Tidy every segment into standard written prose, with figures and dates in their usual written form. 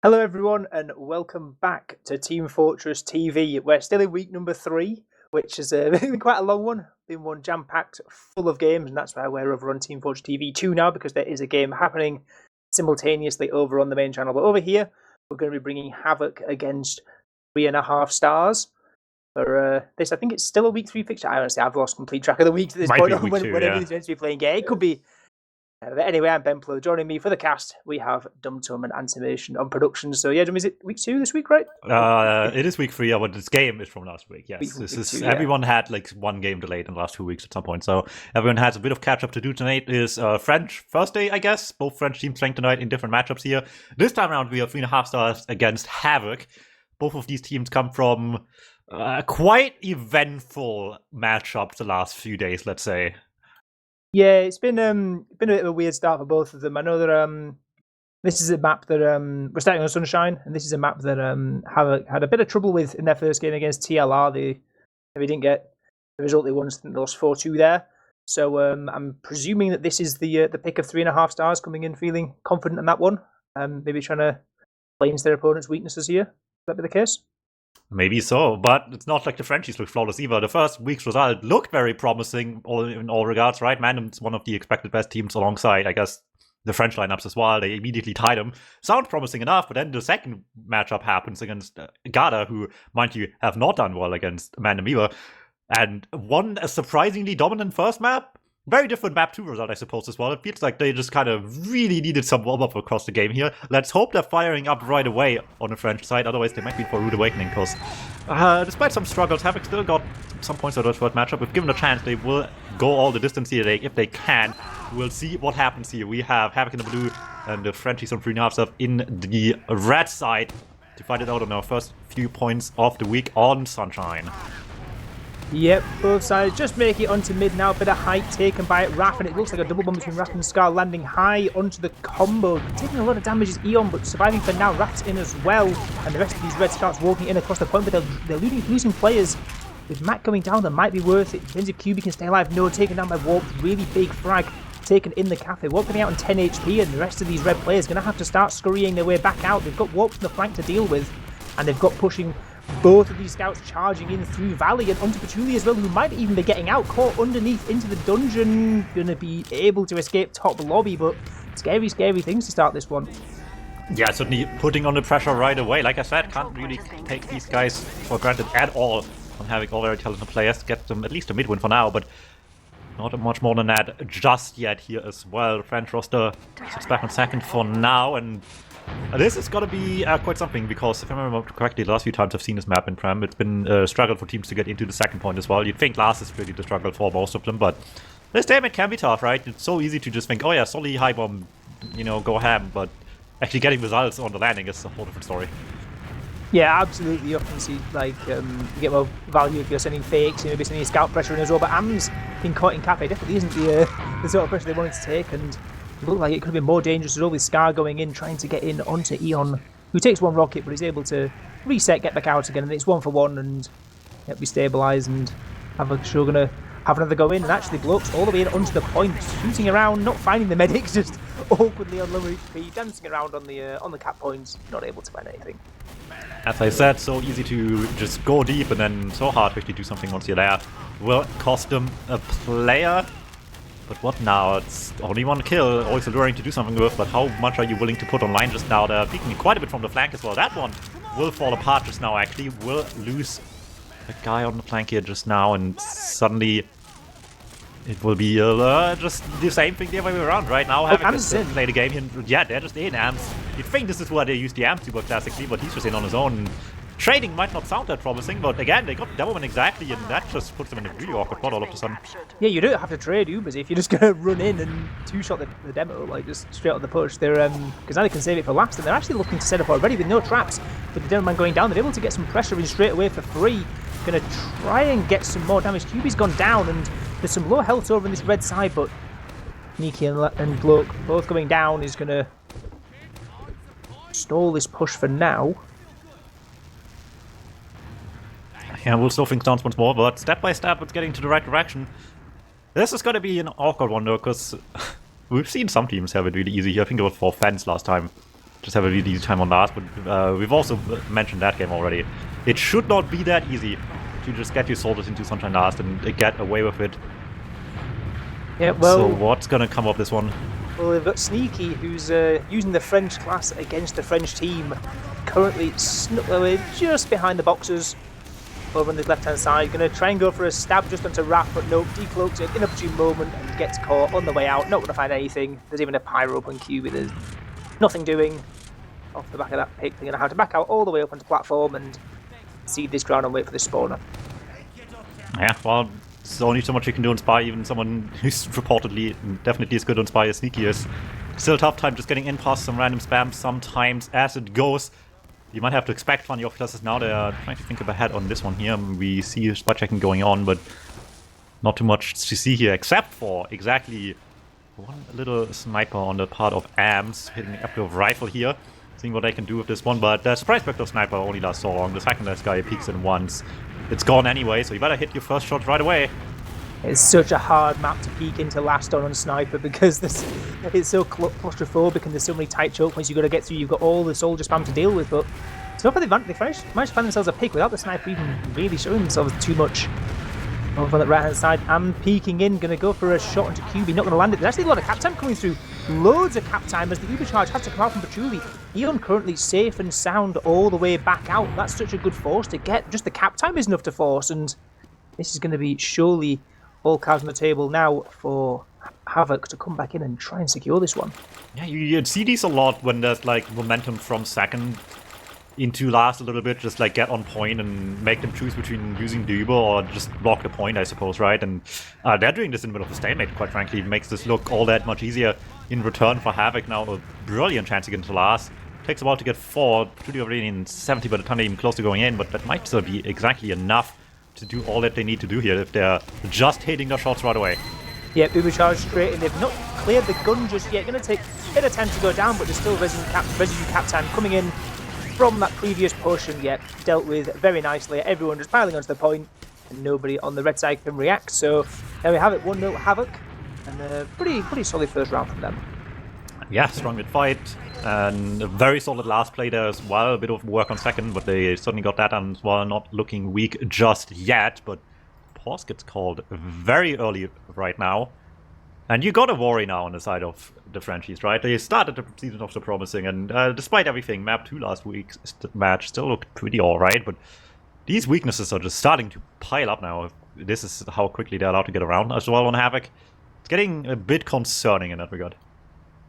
Hello everyone and welcome back to Team Fortress TV. We're still in week number 3, which is been quite a long one. Been one jam-packed full of games, and that's why we're over on Team Fortress TV 2 now, because there is a game happening simultaneously over on the main channel. But over here, we're going to be bringing HAVOC against 3.5 stars. For this, I think it's still a week 3 fixture. I honestly, I've lost complete track of the weeks at this point when everything's meant to be playing. Yeah, it could be. But anyway, I'm Ben Plo. Joining me for the cast, we have Dumtum and Antimation on production. So yeah, is it week 2 this week, right? It is week 3, but this game is from last week. Yes, everyone had like one game delayed in the last 2 weeks at some point, so everyone has a bit of catch up to do tonight. Is French first day, I guess. Both French teams playing tonight in different matchups here. This time around, we have 3.5 stars against HAVOC. Both of these teams come from quite eventful matchups the last few days, let's say. Yeah, it's been a bit of a weird start for both of them. I know that this is a map that we're starting on Sunshine, and this is a map that HAVOC had a bit of trouble with in their first game against TLR. They didn't get the result they wanted. They lost 4-2 there. So I'm presuming that this is the pick of 3.5 stars coming in feeling confident in that one. Maybe trying to play into their opponent's weaknesses here. Would that be the case? Maybe so, but it's not like the Frenchies look flawless either. The first week's result looked very promising in all regards, right? Mandom's one of the expected best teams alongside, I guess, the French lineups as well. They immediately tied them. Sounds promising enough, but then the second matchup happens against Gada, who, mind you, have not done well against Mandom either, and won a surprisingly dominant first map. Very different map 2 result, I suppose, as well. It feels like they just kind of really needed some warm-up across the game here. Let's hope they're firing up right away on the French side, otherwise they might be in for a rude awakening, because despite some struggles, HAVOC still got some points out of the first matchup. If given a chance, they will go all the distance here if they can. We'll see what happens here. We have HAVOC in the blue and the Frenchies on 3.5 stuff in the red side to fight it out on our first few points of the week on Sunshine. Yep, both sides just make it onto mid now. Bit of height taken by Raph, and it looks like a double bomb between Raph and Scar, landing high onto the combo. Taking a lot of damage is Eon, but surviving for now. Raph's in as well, and the rest of these red scouts walking in across the point, but they're losing players. With Matt going down, that might be worth it. Depends if QB can stay alive. No, taken down by Warp. Really big frag taken in the cafe. Warp getting out on 10 HP, and the rest of these red players are going to have to start scurrying their way back out. They've got Warp from the flank to deal with, and they've got pushing both of these scouts charging in through Valley and onto Patchouli as well, who might even be getting out, caught underneath into the dungeon. Going to be able to escape top lobby, but scary things to start this one. Yeah, certainly putting on the pressure right away. Like I said, can't really take these guys for granted at all on having all very talented players. Get them at least a mid-win for now, but not much more than that just yet here as well. The French roster sits back on second for now, and this is going to be quite something, because if I remember correctly, the last few times I've seen this map in Prem, it's been a struggle for teams to get into the second point as well. You'd think last is really the struggle for most of them, but this time it can be tough, right? It's so easy to just think, oh yeah, solely high bomb, go ham, but actually getting results on the landing is a whole different story. Yeah, absolutely. You often see, like, you get more value if you're sending fakes, maybe sending scout pressure in as well, but Am's being caught in cafe definitely isn't the sort of pressure they wanted to take, and it looked like it could have been more dangerous as well, with Scar going in, trying to get in onto Eon, who takes one rocket, but he's able to reset, get back out again, and it's 1 for 1, and be stabilised, and HAVOC sure going to have another go in, and actually blokes all the way in onto the point, shooting around, not finding the medics, just awkwardly on low HP, dancing around on the cap points, not able to find anything. As I said, so easy to just go deep, and then so hard to actually do something once you're there. Will cost them a player. But what now? It's only 1 kill, always alluring to do something with, but how much are you willing to put online just now? They're peeking quite a bit from the flank as well. That one will fall apart just now, actually. Will lose a guy on the flank here just now, and suddenly it will be just the same thing the other way around right now. Having to play the game here. Yeah, they're just in amps. You'd think this is where they use the amps super classically, but he's just in on his own. Trading might not sound that promising, but again, they got Devilman exactly, and that just puts them in a really awkward spot all of a sudden. Yeah, you don't have to trade Ubers if you're just going to run in and two-shot the demo, like just straight on the push. They're because now they can save it for last, and they're actually looking to set up already with no traps. With the Devilman going down, they're able to get some pressure in straight away for free. Going to try and get some more damage. QB's gone down, and there's some low health over on this red side, but Niki and Bloke both going down is going to stall this push for now. Yeah, we'll slow things down once more, but step by step it's getting to the right direction. This is going to be an awkward one though, because we've seen some teams have it really easy here. I think it was for Fence last time. just have a really easy time on last, but we've also mentioned that game already. It should not be that easy to just get your soldiers into Sunshine last and get away with it. Yeah, well, so what's gonna come up this one? Well, they've got Sneaky, who's using the French class against the French team, currently snuck away just behind the boxes over on the left-hand side. Going to try and go for a stab just onto Raph, but nope, decloaks at an opportune moment and gets caught on the way out. Not going to find anything. There's even a pyro up on QB. There's nothing doing off the back of that pick. They're going to have to back out all the way up onto the platform and seed this ground and wait for the spawner. Yeah, well, there's only so much you can do on Spy. Even someone who's reportedly definitely as good on Spy as Sneaky is. Still a tough time just getting in past some random spam sometimes as it goes. You might have to expect funny off-classes now. They are trying to think ahead on this one here. We see spot checking going on, but not too much to see here, except for exactly one little sniper on the part of AMS, hitting the active rifle here, seeing what they can do with this one. But the surprise vector sniper only lasts so long. The second this guy peeks in once, it's gone anyway, so you better hit your first shot right away. It's such a hard map to peek into last on Sniper because it's so claustrophobic and there's so many tight choke points you've got to get through. You've got all the soldier spam to deal with, but so far they managed to find themselves a pick without the Sniper even really showing themselves too much. Over on the right hand side, I'm peeking in, going to go for a shot into QB, not going to land it. There's actually a lot of cap time coming through. Loads of cap time as the Uber charge has to come out from Patchouli. Eon currently safe and sound all the way back out. That's such a good force to get. Just the cap time is enough to force, and this is going to be surely all cards on the table now for HAVOC to come back in and try and secure this one. Yeah, you'd see these a lot when there's like momentum from second into last a little bit, just like get on point and make them choose between using the Uber or just block the point, I suppose, right? And they're doing this in the middle of a stalemate, quite frankly. It makes this look all that much easier in return for HAVOC now. A brilliant chance to get into last. Takes a while to get 4, pretty already in 70 by the time they're even close to going in, but that might still be exactly enough to do all that they need to do here if they're just hitting their shots right away. Yeah, Uber charge straight in. They've not cleared the gun just yet. Going to take a bit of time to go down, but there's still residue cap time coming in from that previous push, and yet dealt with very nicely. Everyone just piling onto the point, and nobody on the red side can react. So there we have it, 1-0 HAVOC, and a pretty solid first round from them. Yeah, strong mid fight, and a very solid last play there as well. A bit of work on second, but they certainly got that done as well. Not looking weak just yet, but pause gets called very early right now. And you got to worry now on the side of the Frenchies, right? They started the season off so promising, and despite everything, map 2 last week's match still looked pretty alright, but these weaknesses are just starting to pile up now. This is how quickly they're allowed to get around as well on HAVOC. It's getting a bit concerning in that regard.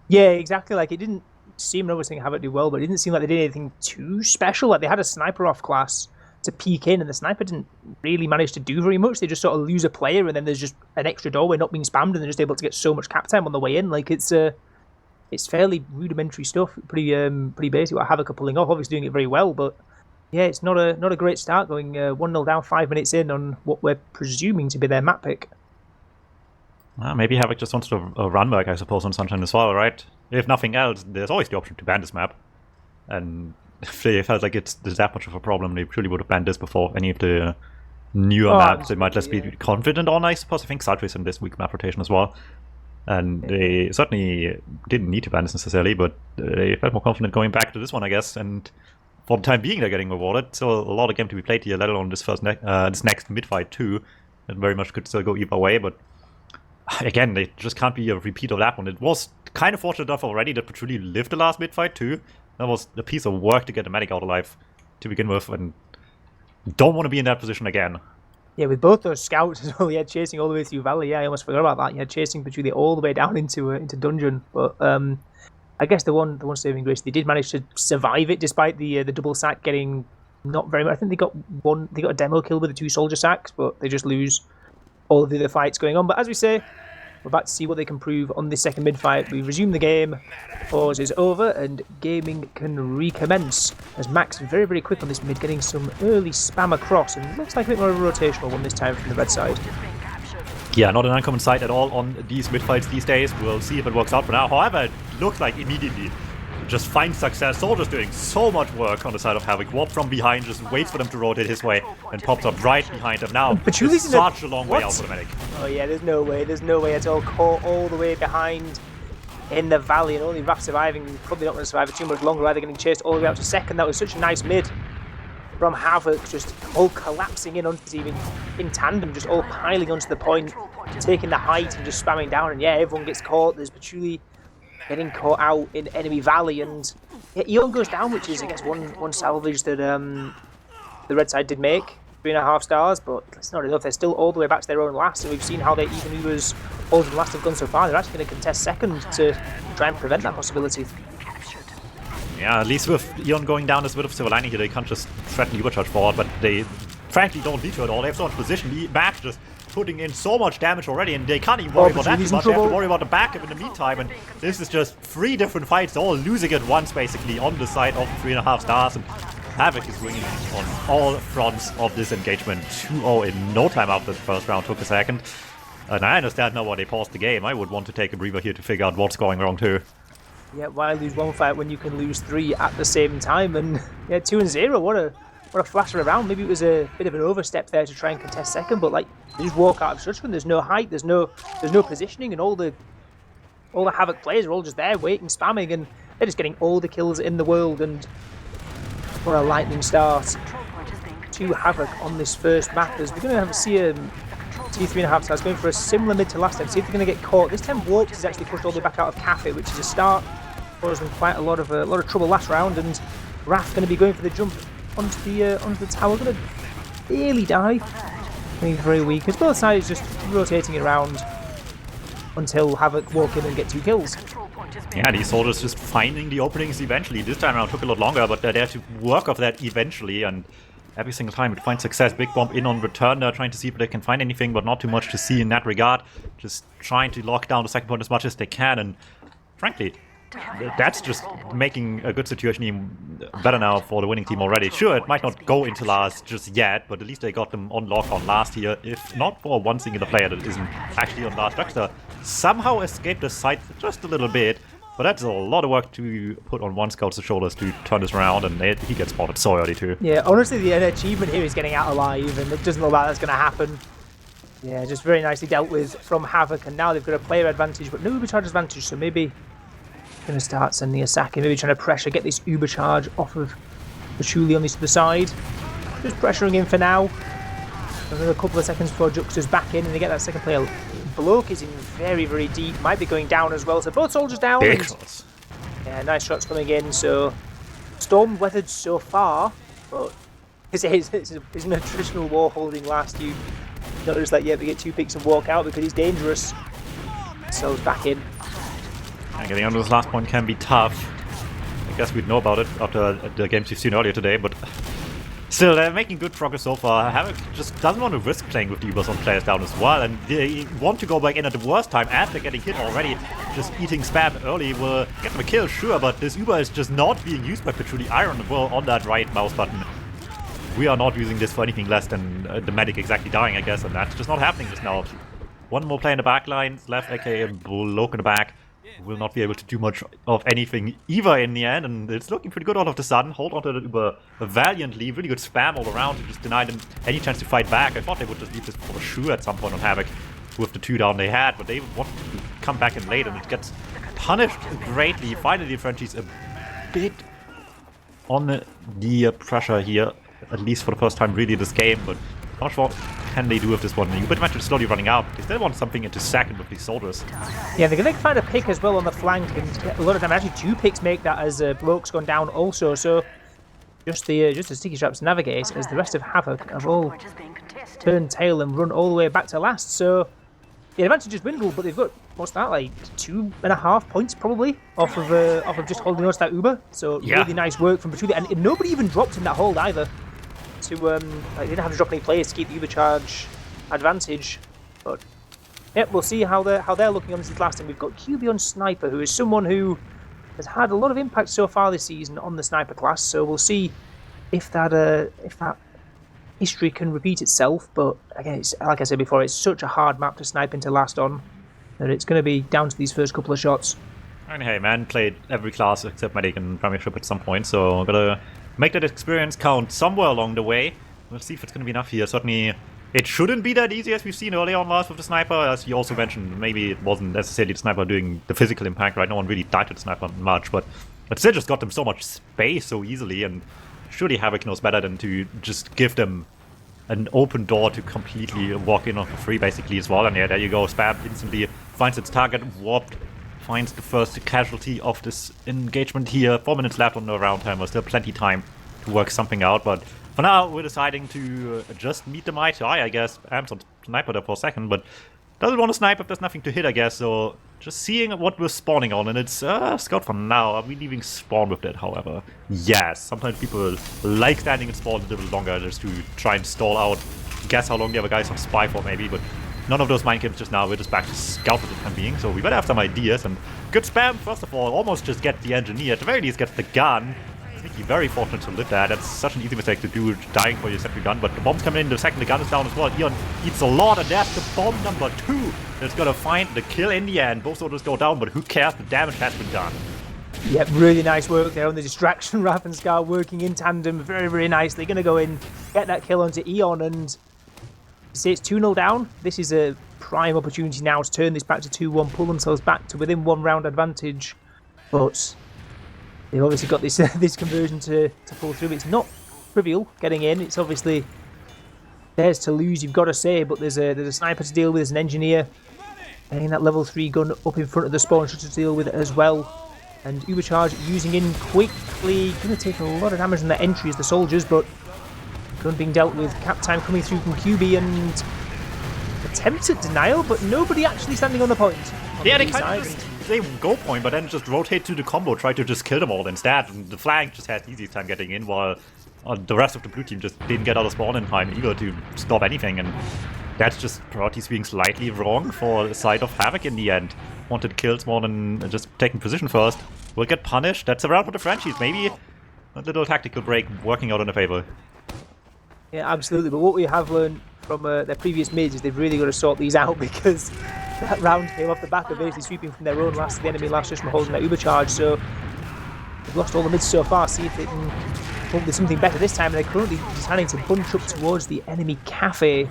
Yeah, exactly. Like, it didn't seem, I was thinking HAVOC did well, but it didn't seem like they did anything too special. Like, they had a sniper off class to peek in, and the sniper didn't really manage to do very much. They just sort of lose a player, and then there's just an extra doorway not being spammed, and they're just able to get so much cap time on the way in. Like, it's fairly rudimentary stuff, pretty basic what HAVOC are pulling off. Obviously doing it very well, but yeah, it's not a great start going 1-0 down 5 minutes in on what we're presuming to be their map pick. Maybe HAVOC just wants to run back, I suppose, on Sunshine as well, right? If nothing else, there's always the option to ban this map. And if they felt like there's that much of a problem, they truly would have banned this before any of the newer maps. They might just be confident on, I suppose. I think Saltways in this week map rotation as well. And they certainly didn't need to ban this necessarily, but they felt more confident going back to this one, I guess. And for the time being, they're getting rewarded. So a lot of game to be played here, let alone this this next mid-fight too. That very much could still go either way, but again, they just can't be a repeat of that one. It was kind of fortunate enough already that Patchouli lived the last mid-fight too. That was a piece of work to get the medic out alive to begin with, and don't want to be in that position again. Yeah, with both those scouts as well, yeah, chasing all the way through Valley. Yeah, I almost forgot about that. Yeah, chasing Patchouli all the way down into dungeon. But I guess the one saving grace, they did manage to survive it despite the double sack getting not very much. I think they got a demo kill with the 2 soldier sacks, but they just lose all of the other fights going on. But as we say, we're about to see what they can prove on this second mid-fight. We resume the game, pause is over, and gaming can recommence. As Max very, very quick on this mid, getting some early spam across, and looks like a bit more of a rotational one this time from the red side. Yeah, not an uncommon sight at all on these mid-fights these days. We'll see if it works out for now. However, it looks like immediately just finds success. Soldiers doing so much work on the side of HAVOC. Warp from behind, just waits for them to rotate his way, and pops up right behind them. Now, it's such a long way out for the medic. Oh yeah, there's no way at all. Caught all the way behind in the valley, and only Raph surviving. Probably not going to survive for too much longer, either getting chased all the way out to second. That was such a nice mid from HAVOC, just all collapsing in onto the team in tandem, just all piling onto the point, taking the height and just spamming down. And yeah, everyone gets caught. There's Patchouli getting caught out in enemy valley, and yeah, Eon goes down, which is, I guess, one salvage that the red side did make. 3.5 stars, but it's not enough. They're still all the way back to their own last, and we've seen how they even Ubers all the last have gone so far. They're actually going to contest second to try and prevent that possibility. Yeah, at least with Eon going down, there's a bit of silver lining here. They can't just threaten the overcharge forward, but they frankly don't need to at all. They have so much position. The back just putting in so much damage already, and they can't even worry about that too much. They have to worry about the backup in the meantime, and this is just 3 different fights, all losing at once basically on the side of 3.5 stars. And HAVOC is winning on all fronts of this engagement. 2-0 in no time after the first round took a second. And I understand now why they paused the game. I would want to take a breather here to figure out what's going wrong too. Yeah, why lose one fight when you can lose 3 at the same time? And yeah, 2-0, what a flasher around. Maybe it was a bit of an overstep there to try and contest second, but like, they just walk out of Shutchman. There's no height, there's no positioning, and all the HAVOC players are all just there waiting, spamming, and they're just getting all the kills in the world. And what a lightning start to HAVOC on this first map, as we're going to see a T3.5 stars going for a similar mid to last time. See if they're going to get caught. This time Warped is actually pushed all the way back out of Cafe, which is a start. Caused them quite a lot of trouble last round, and Raph going to be going for the jump onto the tower. Going to barely die. Being very weak, as both sides just rotating it around until HAVOC walk in and get 2 kills. Yeah, these soldiers just finding the openings eventually. This time around took a lot longer, but they're there to work off that eventually, and every single time it finds success. Big Bomb in on return. They're trying to see if they can find anything, but not too much to see in that regard. Just trying to lock down the second point as much as they can, and frankly, that's just making a good situation even better now for the winning team already. Sure, it might not go into last just yet, but at least they got them on lock on last here, if not for one singular player that isn't actually on last. Dragster somehow escaped the site just a little bit, but that's a lot of work to put on one scout's shoulders to turn this around, and he gets spotted so early too. Yeah, honestly, the achievement here is getting out alive, and it doesn't look like that's going to happen. Yeah, just very nicely dealt with from HAVOC, and now they've got a player advantage, but no Ubercharge advantage, so maybe going to start sending a sack, maybe trying to pressure, get this Ubercharge off of Patchouli on this other side. Just pressuring him for now. Another couple of seconds before Juxta's back in, and they get that second player. Bloke is in very, very deep, might be going down as well, so both soldiers down. Big shots. Yeah, nice shots coming in, so storm weathered so far, but it's in a traditional war holding last. You not just like, yeah, we get 2 picks and walk out because he's dangerous. So back in. And getting onto this last point can be tough. I guess we'd know about it after the games we've seen earlier today, but still, they're making good progress so far. HAVOC just doesn't want to risk playing with the Ubers on players down as well, and they want to go back in at the worst time after getting hit already. Just eating spam early will get them a kill, sure, but this Uber is just not being used by Patchouli. Iron will on that right mouse button. We are not using this for anything less than the medic exactly dying, I guess, and that's just not happening just now. One more player in the back line, left, aka Bloke in the back. Will not be able to do much of anything either in the end, and it's looking pretty good all of the sudden. Hold on to the Uber valiantly, really good spam all around to just deny them any chance to fight back. I thought they would just leave this for sure at some point on HAVOC with the 2 down they had, but they wanted to come back in late, and it gets punished greatly. Finally, the Frenchies a bit on the pressure here, at least for the first time really this game, but not sure what can they do with this one. Uber might be slowly running out. They still want something into second with these soldiers. Yeah, they're going to find a pick as well on the flank, and a lot of time actually 2 picks make that as Bloke's gone down also, so just the sticky straps navigate as the rest of HAVOC have all turned tail and run all the way back to last. So the advantage is dwindled, but they've got, what's that, like 2.5 points probably off of just holding on to that Uber. So yeah, really nice work from Patchouli, and nobody even dropped in that hold either. They didn't have to drop any players to keep the Ubercharge advantage, but yeah, we'll see how they're looking on this last time. We've got QB on Sniper, who is someone who has had a lot of impact so far this season on the Sniper class, so we'll see if that history can repeat itself. But again, like I said before, it's such a hard map to snipe into last on that it's going to be down to these first couple of shots. And hey, man, played every class except Medic and Premiership at some point, so gotta make that experience count somewhere along the way. We'll see if it's going to be enough here. Certainly It shouldn't be that easy as we've seen earlier on last with the sniper, as you also mentioned. Maybe it wasn't necessarily the sniper doing the physical impact, right? No one really died to the sniper much, but still just got them so much space so easily, and surely HAVOC knows better than to just give them an open door to completely walk in on for free, basically, as well. And yeah, there you go. Spam instantly finds its target, warped, finds the first casualty of this engagement here. 4 minutes left on the round timer, still plenty time to work something out, but for now we're deciding to just meet them eye to eye, I guess. Am's on sniper there for a second, but doesn't want to snipe if there's nothing to hit, I guess, so just seeing what we're spawning on, and it's scout for now. Are we leaving spawn with that, however? Yes, sometimes people like standing in spawn a little longer just to try and stall out, guess how long the other guys have spy for maybe, but none of those mind games just now. We're just back to scout for the time being, so we better have some ideas, and good spam, first of all, almost just get the engineer, at the very least get the gun. Sneaky, very fortunate to live that. That's such an easy mistake to do, dying for your second gun, but the bomb's coming in, the second the gun is down as well. Eon eats a lot, and that's the bomb number 2 that's gonna find the kill in the end. Both soldiers go down, but who cares? The damage has been done. Yep, really nice work there on the distraction. Raph and Scar working in tandem very, very nicely. Gonna go in, get that kill onto Eon, and say it's 2-0 down. This is a prime opportunity now to turn this back to 2-1, pull themselves back to within 1 round advantage, but they've obviously got this this conversion to pull through. It's not trivial getting in. It's obviously theirs to lose, you've got to say, but there's a sniper to deal with, there's an engineer, getting that level 3 gun up in front of the spawn shot to deal with it as well. And Ubercharge using in quickly, going to take a lot of damage on the entry as the soldiers, but gun being dealt with. Cap time coming through from QB and attempts at denial, but nobody actually standing on the point. Yeah, they kind of just they go point, but then just rotate to the combo, try to just kill them all instead. And the flank just had the easiest time getting in, while the rest of the blue team just didn't get out of spawn in time either to stop anything. And that's just priorities being slightly wrong for the side of HAVOC in the end. Wanted kills more than just taking position first. Will get punished. That's around for the Frenchies. Maybe a little tactical break working out in their favor. Yeah, absolutely. But what we have learned from their previous mids is they've really got to sort these out, because that round came off the back of basically sweeping from their own last, the enemy last just from holding that Ubercharge. So they've lost all the mids so far. See if they can hope there's something better this time. And they're currently deciding to bunch up towards the enemy cafe.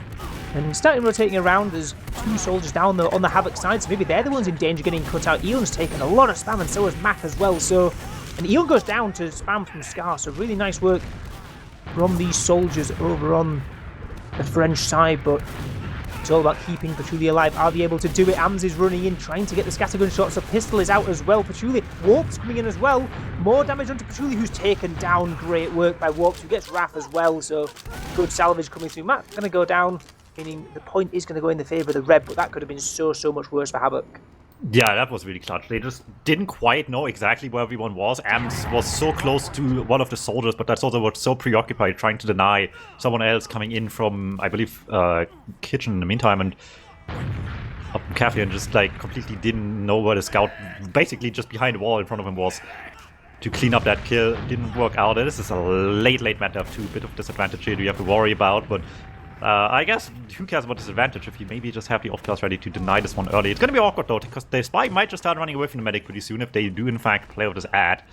And starting rotating around, there's 2 soldiers down on the HAVOC side, so maybe they're the ones in danger getting cut out. Eon's taken a lot of spam, and so has Mac as well. So, and Eon goes down to spam from Scar, so really nice work from these soldiers over on the French side, but it's all about keeping Patchouli alive. Are they able to do it? Ams is running in, trying to get the scattergun shot, so Pistol is out as well. Patchouli, Warp's coming in as well. More damage onto Patchouli, who's taken down. Great work by Warps, who gets Raph as well, so good salvage coming through. Mac going to go down, meaning the point is going to go in the favour of the red, but that could have been so much worse for HAVOC. Yeah, that was really clutch. They just didn't quite know exactly where everyone was. Ams was so close to one of the soldiers, but that soldier was so preoccupied trying to deny someone else coming in from, I believe, kitchen in the meantime, and up in cafe, and just like completely didn't know where the scout, basically just behind the wall in front of him, was to clean up that kill. Didn't work out. This is a late meta too, bit of disadvantage here you have to worry about, but I guess who cares about disadvantage if you maybe just have the off-class ready to deny this one early. It's going to be awkward though, because the spy might just start running away from the medic pretty soon if they do in fact play with this ad.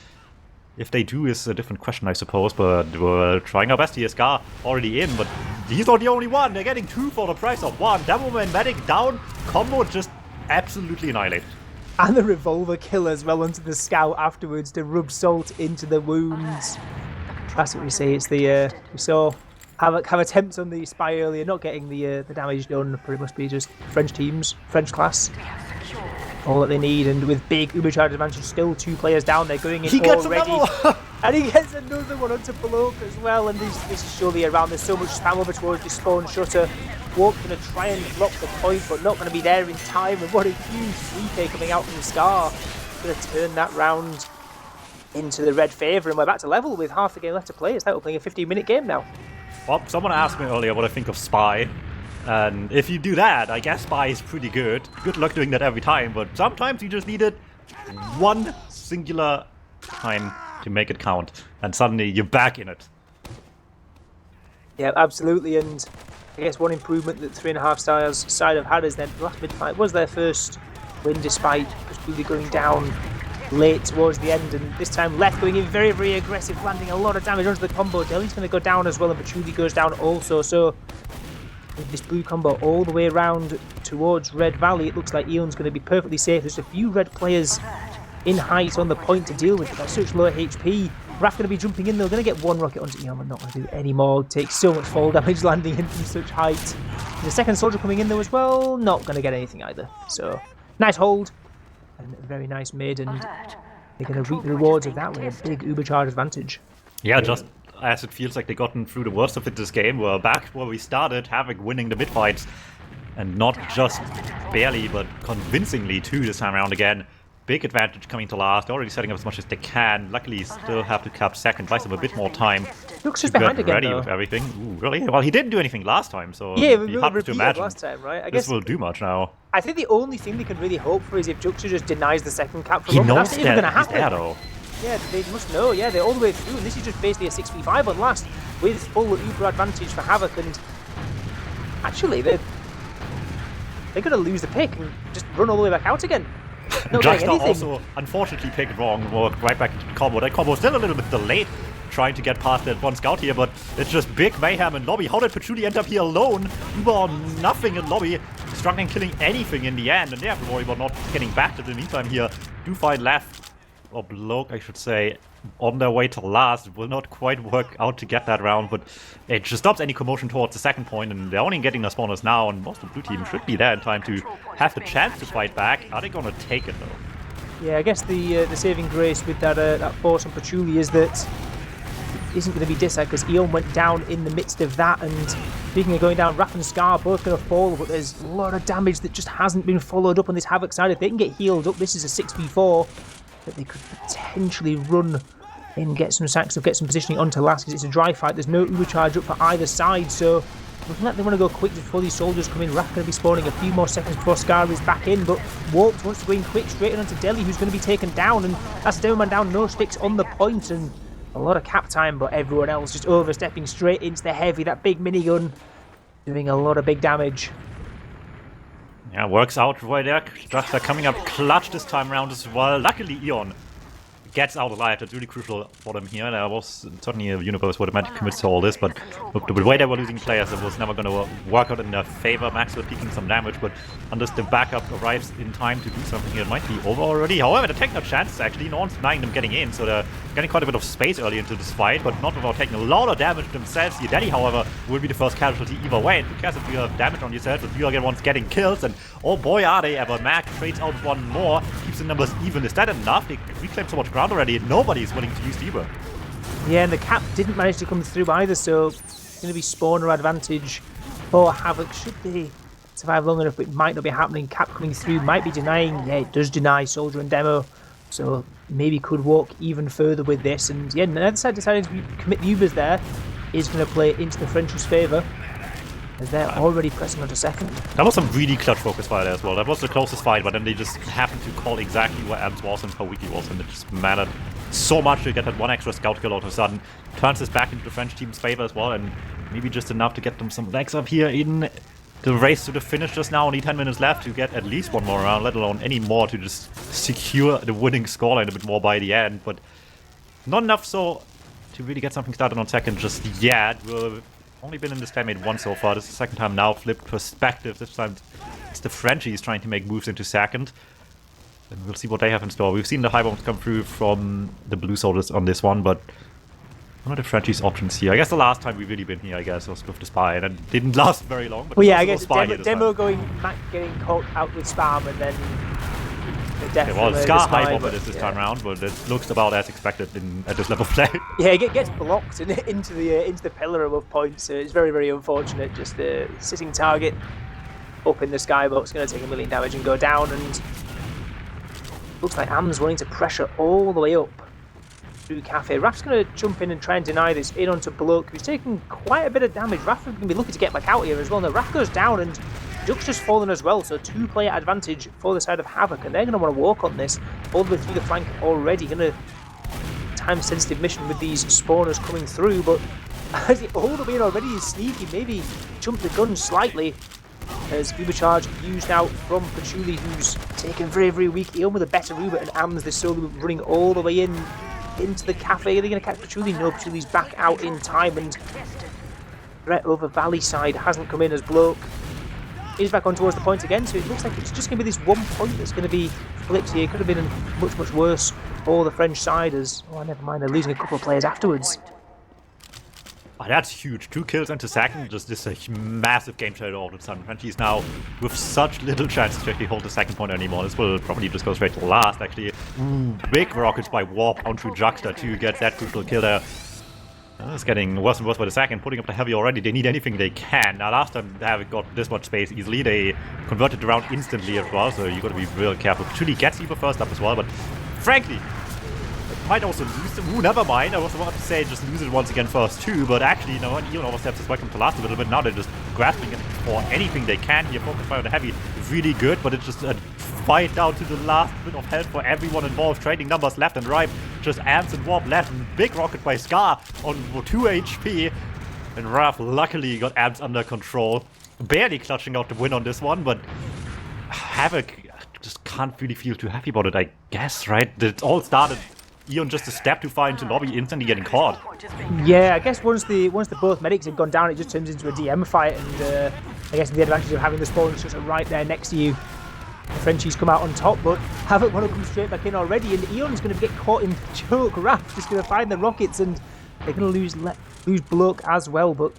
If they do is a different question, I suppose, but we're trying our best here. Scar already in, but he's not the only one. They're getting 2 for the price of 1. Demoman medic down, combo just absolutely annihilated. And the revolver kill as well onto the scout afterwards to rub salt into the wounds. That's what we say. It's the we saw HAVOC have attempts on the spy earlier, not getting the damage done, but it must be just French teams, French class, all that they need. And with big Ubercharge advantage, still 2 players down, they're going in already. And he gets another one onto Bloke as well, and this is surely around. There's so much spam over towards the spawn shutter. Warp's going to try and block the point, but not going to be there in time. And what a huge 3K coming out from Scar. Going to turn that round into the red favour, and we're back to level with half the game left to play. It's like we're playing a 15-minute game now. Well, someone asked me earlier what I think of Spy, and if you do that, I guess Spy is pretty good. Good luck doing that every time, but sometimes you just need it one singular time to make it count, and suddenly you're back in it. Yeah, absolutely, and I guess one improvement that 3.5 stars side have had is that the last mid-fight was their first win, despite just really going down late towards the end, and this time Left going in very, very aggressive, landing a lot of damage onto the combo. Deli's going to go down as well, and Patchouli goes down also, so with this blue combo all the way around towards Red Valley, it looks like Eon's going to be perfectly safe. There's a few red players in height on the point to deal with, but they're such low HP. Raf going to be jumping in, they're going to get one rocket onto Eon, but not going to do any more. Takes so much fall damage landing in from such height. The second soldier coming in though as well, not going to get anything either. So, nice hold, and a very nice mid, and they're going to reap the rewards of that with a big Ubercharge advantage. Yeah, just as it feels like they've gotten through the worst of it this game. We're back where we started, HAVOC winning the mid fights. And not just barely, but convincingly too this time around again. Big advantage coming to last, already setting up as much as they can. Luckily, still have to cap second, buys them a bit more time. Looks just behind again, ready though. with everything. Ooh, really? Well, he didn't do anything last time, so yeah, we you have to imagine last time, right? I this guess will do much now. I think the only thing they can really hope for is if Juxta just denies the second cap for He long. knows That's not even going to he's happen. there, though. Yeah, they must know. Yeah, they're all the way through, and this is just basically a 6v5 on last with full Uber advantage for HAVOC. And actually, they're going to lose the pick and just run all the way back out again. Not getting Juxta anything. also unfortunately picked wrong, walked right back into the combo. That combo is still a little bit delayed, trying to get past that one scout here, but it's just big mayhem in lobby. How did Patchouli end up here alone? Uber on nothing in lobby, struggling killing anything in the end, and they have to worry about not getting back to the meantime here. Do find left, or bloke I should say, on their way to last. It will not quite work out to get that round, but it just stops any commotion towards the second point, and they're only getting the spawners now, and most of the blue team should be there in time to have the chance to fight back. Are they gonna take it though? Yeah, I guess the saving grace with that force on Patchouli is that it isn't going to be Dissa, because Eon went down in the midst of that, and speaking of going down, Raph and Scar both going to fall, but there's a lot of damage that just hasn't been followed up on this HAVOC side. If they can get healed up, this is a 6v4 that they could potentially run and get some sacks or get some positioning onto last, because it's a dry fight. There's no Uber charge up for either side, so looking like they want to go quick before these soldiers come in. Raph going to be spawning a few more seconds before Scar is back in, but Warped wants to go in quick straight in onto Deli, who's going to be taken down, and that's a Demoman down, no sticks on the point, and a lot of cap time, but everyone else just overstepping straight into the heavy, that big minigun, doing a lot of big damage. Yeah, works out right there. Juxta coming up clutch this time around as well. Luckily, Eon gets out alive. That's really crucial for them here. There was certainly a universe where the Magic commits to all this, but look, the way they were losing players, it was never going to work out in their favor. Max was peeking some damage, but unless the backup arrives in time to do something here, it might be over already. However, they take no chances actually. No one's denying them getting in, so they're getting quite a bit of space early into this fight, but not without taking a lot of damage themselves. Here, Daddy, however, will be the first casualty either way. Because if you have damage on yourself, if you are the ones getting kills, and oh boy are they ever. Mac trades out one more, keeps the numbers even. Is that enough? They reclaimed so much ground already, and nobody is willing to use the Uber. Yeah, and the cap didn't manage to come through either, so it's going to be spawner advantage for HAVOC. Should they survive long enough, but it might not be happening. Cap coming through, might be denying. Yeah, it does deny Soldier and Demo, so maybe could walk even further with this. And yeah, the other side decided to commit the Ubers there is going to play into the French's favour, as they're already pressing onto second. That was some really clutch focus fire there as well. That was the closest fight, but then they just happened to call exactly where Ams was and how weak he was, and it just mattered so much to get that one extra scout kill all of a sudden. Turns this back into the French team's favor as well, and maybe just enough to get them some legs up here in the race to the finish just now. Only 10 minutes left to get at least one more round, let alone any more to just secure the winning scoreline a bit more by the end, but not enough so to really get something started on second just yet. We've only been in this stalemate once so far. This is the second time now. Flipped perspective. This time it's the Frenchies trying to make moves into second. And we'll see what they have in store. We've seen the high bombs come through from the blue soldiers on this one, but one of the Frenchies' options here. I guess the last time we've really been here, I guess, was with the Spy, and it didn't last very long. But well, yeah, I guess Demo going, Mac getting caught out with Spam, and then the death. Okay, well, Scar high bomb it is this time around, but it looks about as expected at this level of play. Yeah, it gets blocked into the pillar above points, so it's very, very unfortunate. Just a sitting target up in the skybox, going to take 1 million damage and go down, and looks like Am's wanting to pressure all the way up through Cafe. Raf's going to jump in and try and deny this in onto Bloke, who's taking quite a bit of damage. Raf is going to be looking to get back out here as well. Now, Raf goes down, and Duck's just fallen as well, so 2-player advantage for the side of HAVOC, and they're going to want to walk on this all the way through the flank already. Going to time-sensitive mission with these spawners coming through, but as it all the way in already is sneaky, maybe jumped the gun slightly, as Uber charge used out from Patchouli, who's taken very, very weak. Eon with a better Uber, and Ams this solo running all the way into the Cafe. Are they going to catch Patchouli? No, Patchouli's back out in time, and threat over Valley side hasn't come in as Bloke is back on towards the point again, so it looks like it's just going to be this 1 point that's going to be flipped here. It could have been much, much worse for the French side as, oh, never mind, they're losing a couple of players afterwards. Oh, that's huge. 2 kills into second. Just this a massive game changer all of a sudden. Frenchies now with such little chance to actually hold the second point anymore. This will probably just go straight to last, actually. Big rockets by Warp onto Juxta to get that crucial kill there. It's getting worse and worse by the second, putting up the heavy already. They need anything they can. Now, last time they haven't got this much space easily. They converted around instantly as well, so you got to be real careful. Chuli gets Eva first up as well, but frankly, might also lose them. Ooh, never mind. I was about to say just lose it once again first too, but actually, you know what? Even oversteps is welcome to last a little bit. Now they're just grasping it for anything they can here. Focus fire on the heavy, really good, but it's just a fight down to the last bit of health for everyone involved. Trading numbers left and right. Just Amps and Warp left. And big rocket by Scar on 2 HP. And Raph luckily got Amps under control. Barely clutching out the win on this one, but HAVOC just can't really feel too happy about it, I guess, right? It all started Eon just a step too far into lobby, instantly getting caught. Yeah, I guess once the both medics have gone down, it just turns into a DM fight, and I guess the advantage of having the spawns just right there next to you. The Frenchies come out on top, but HAVOC want to come straight back in already, and Eon's going to get caught in choke. Raph just going to find the rockets, and they're going to lose Bloke as well. But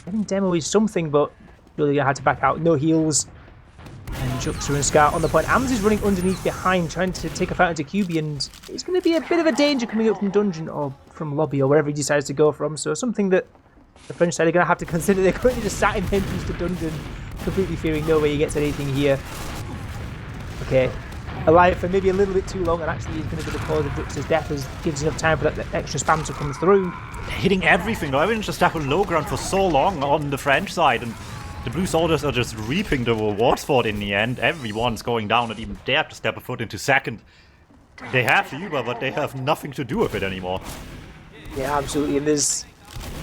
getting demo is something, but really had to back out. No heals. And Juxta and Scar on the point. Ams is running underneath behind, trying to take a fight into QB, and it's going to be a bit of a danger coming up from dungeon or from lobby or wherever he decides to go from. So something that the French side are going to have to consider. They're currently just sat in the entrance to dungeon, completely fearing no way he gets anything here. Okay, alive for maybe a little bit too long, and actually is going to be the cause of Juxta's death, as gives enough time for that extra spam to come through. Hitting everything though. Everyone's just stuck on low ground for so long on the French side, and the Blue Soldiers are just reaping the rewards for it in the end. Everyone's going down and even dared to step a foot into second. They have the Uber, but they have nothing to do with it anymore. Yeah, absolutely. And there's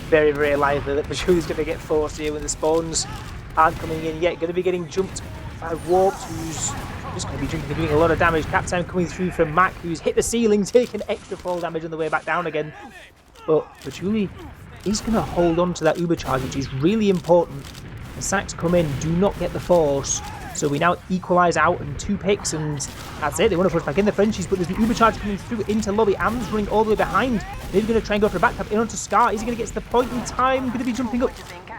very, very likely that Pachuli's going to get forced here when the spawns aren't coming in yet. Going to be getting jumped by Warp, who's just going to be doing a lot of damage. Captain coming through from Mac, who's hit the ceiling, taking extra fall damage on the way back down again. But Pachuli, he's going to hold on to that Uber charge, which is really important. The sacks come in, do not get the force, so we now equalise out and 2 picks, and that's it. They want to push back in the Frenchies, but there's an Uber charge coming through into lobby. Am's running all the way behind. They're going to try and go for a back tap in onto Scar. Is he going to get to the point in time? Going to be jumping up.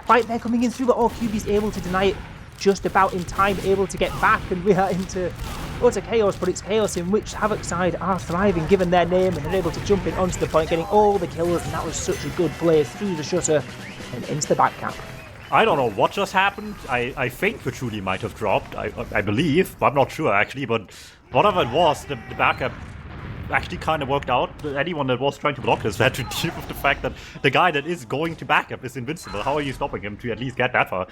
Fight there coming in through, but all QB's able to deny it just about in time, able to get back, and we are into utter chaos, but it's chaos in which HAVOC side are thriving given their name, and they're able to jump in onto the point, getting all the kills, and that was such a good play through the shutter and into the back cap. I don't know what just happened. I think Pachuli might have dropped, I believe, but I'm not sure actually, but whatever it was, the backup actually kind of worked out. Anyone that was trying to block this had to deal with the fact that the guy that is going to backup is invincible. How are you stopping him to at least get that far?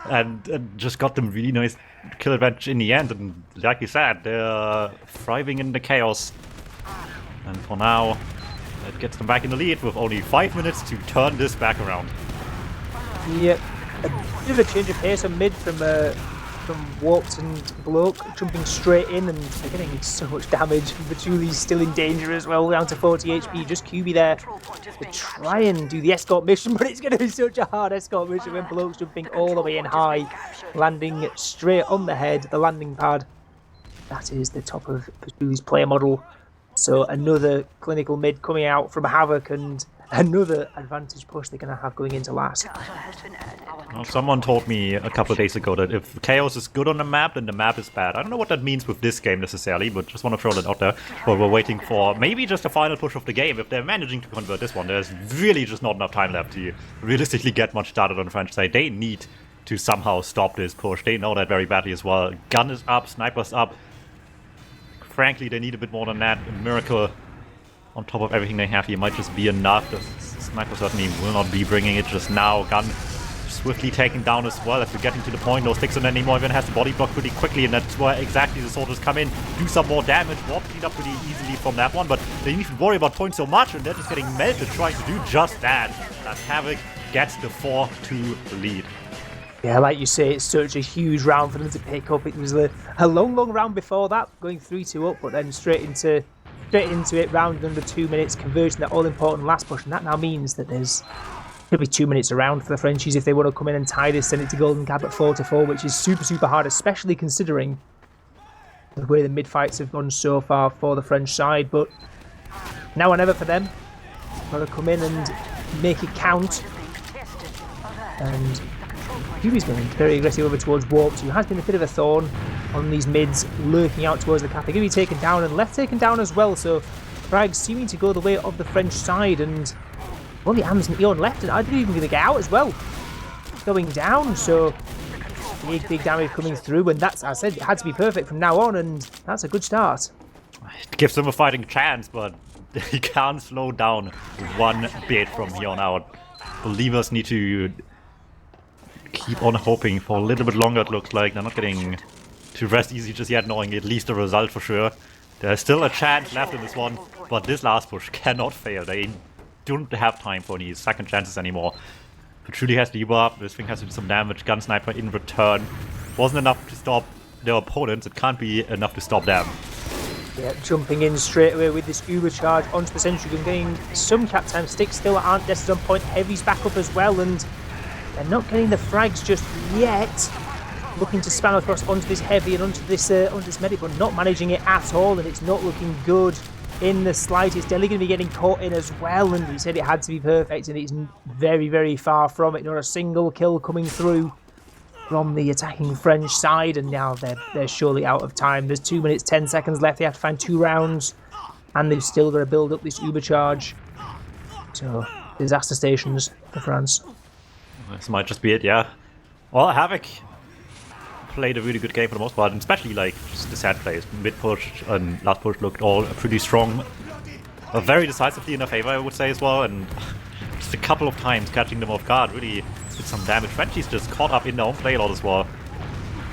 And just got them really nice kill advantage in the end, and like you said, they're thriving in the chaos. And for now, it gets them back in the lead with only 5 minutes to turn this back around. Yep, a bit of a change of pace on mid from Warped and Bloke, jumping straight in, and they're getting so much damage. Pachuli's still in danger as well, down to 40 HP. Just QB there to try and do the escort mission, but it's going to be such a hard escort mission when Bloke's jumping all the way in high, landing straight on the head, the landing pad. That is the top of Pachuli's player model. So another clinical mid coming out from HAVOC, and another advantage push they're going to have going into last. Well, someone told me a couple of days ago that if Chaos is good on the map, then the map is bad. I don't know what that means with this game necessarily, but just want to throw that out there. But we're waiting for maybe just a final push of the game. If they're managing to convert this one, there's really just not enough time left to realistically get much started on the French side. They need to somehow stop this push. They know that very badly as well. Gun is up, Sniper's up. Frankly, they need a bit more than that. A miracle on top of everything they have here might just be enough. The Sniper certainly will not be bringing it just now. Gun swiftly taken down as well as we're getting to the point. No sticks on anymore. Even has the body block pretty quickly, and that's where exactly the soldiers come in, do some more damage. Warp cleaned up pretty easily from that one, but they need to worry about points so much, and they're just getting melted trying to do just that. As HAVOC gets the 4-2 lead. Yeah, like you say, it's such a huge round for them to pick up. It was a long, long round before that, going 3-2 up, but then straight into it, round under 2 minutes, converting that all-important last push, and that now means that there's It'll be 2 minutes around for the Frenchies if they want to come in and tie this, send it to Golden Gap at 4-4, which is super, super hard, especially considering the way the mid-fights have gone so far for the French side. But now or never for them. Got to come in and make it count. And Huey's going very aggressive over towards Warps, who has been a bit of a thorn on these mids, lurking out towards the cap. They're going to be taken down and left taken down as well, so Frags seeming to go the way of the French side, and only Ams and Eon left, and I didn't even going to get out as well. Going down, so big damage coming through, and that's, as I said, it had to be perfect from now on, and that's a good start. It gives them a fighting chance, but he can't slow down one bit from here on out. Believers need to keep on hoping for a little bit longer, it looks like. They're not getting to rest easy just yet, knowing at least the result for sure. There's still a chance left in this one, but this last push cannot fail. They don't have time for any second chances anymore. Patchouli has to give up, this thing has to do some damage, Gun Sniper in return. Wasn't enough to stop their opponents, it can't be enough to stop them. Yeah, jumping in straight away with this Uber charge onto the Sentry Gun, getting some cap time. Sticks still aren't destined on point, Heavy's back up as well, and they're not getting the frags just yet. Looking to spam across onto this Heavy and onto this medic, but not managing it at all, and it's not looking good in the slightest. Delhi going to be getting caught in as well, and he said it had to be perfect, and it's very, very far from it. Not a single kill coming through from the attacking French side, and now they're surely out of time. There's 2 minutes 10 seconds left. They have to find 2 rounds, and they've still got to build up this Uber charge. So disaster stations for France. This might just be it, yeah. Well, HAVOC played a really good game for the most part, and especially like just the sad plays. Mid push and last push looked all pretty strong, very decisively in their favor, I would say as well. And just a couple of times catching them off guard really did some damage. Frenchies just caught up in their own play a lot as well,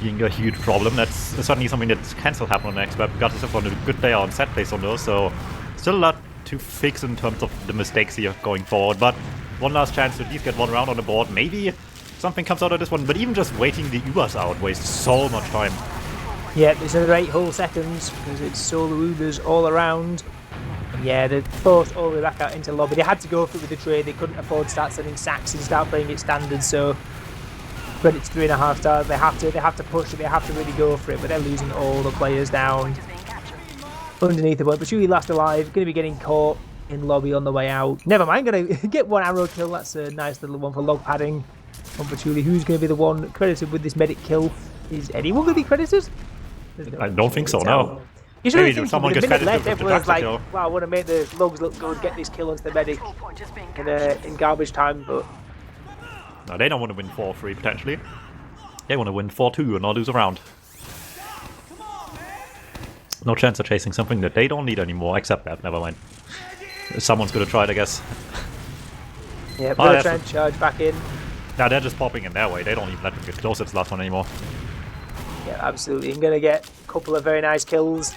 being a huge problem. That's certainly something that can still happen on the next map. We got ourselves on a good player on set plays on those, so still a lot to fix in terms of the mistakes here going forward. But one last chance to at least get one round on the board. Maybe something comes out of this one, but even just waiting the Ubers out wastes so much time. Yeah, there's another 8 whole seconds because it's solo Ubers all around. And yeah, they're forced all the way back out into lobby. They had to go for it with the trade. They couldn't afford to start sending sacks and start playing it standard. So credit to 3.5 stars. They have to push it. They have to really go for it. But they're losing all the players down underneath the point. But Patchouli last alive, going to be getting caught in lobby on the way out. Never mind, going to get 1 arrow kill. That's a nice little one for log padding on Patchouli. Who's going to be the one credited with this medic kill? Is anyone going to be credited? I don't think so, no. You should really someone gets credited left, everyone's like, kill. wow, I want to make the logs look good, get this kill onto the medic in garbage time, but no, they don't want to win 4-3 potentially. They want to win 4-2 and not lose a round. No chance of chasing something that they don't need anymore, except that, never mind. Someone's going to try it, I guess. Yeah, but they're trying to charge back in. Now they're just popping in their way, they don't even let them get closer to the last one anymore. Yeah, absolutely. I'm going to get a couple of very nice kills.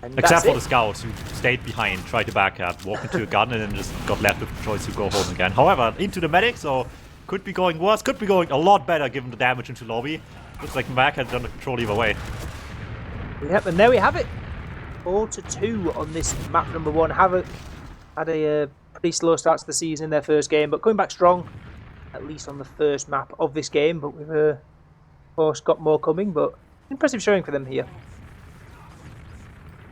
And except for the scouts who stayed behind, tried to back up, walked into a gun and then just got left with the choice to go home again. However, into the medic, so could be going worse, could be going a lot better given the damage into lobby. Looks like Mac had done the control either way. Yep, and there we have it. 4-2 on this map number 1. HAVOC had a pretty slow start to the season in their first game, but coming back strong, at least on the first map of this game. But we've, of course, got more coming, but impressive showing for them here.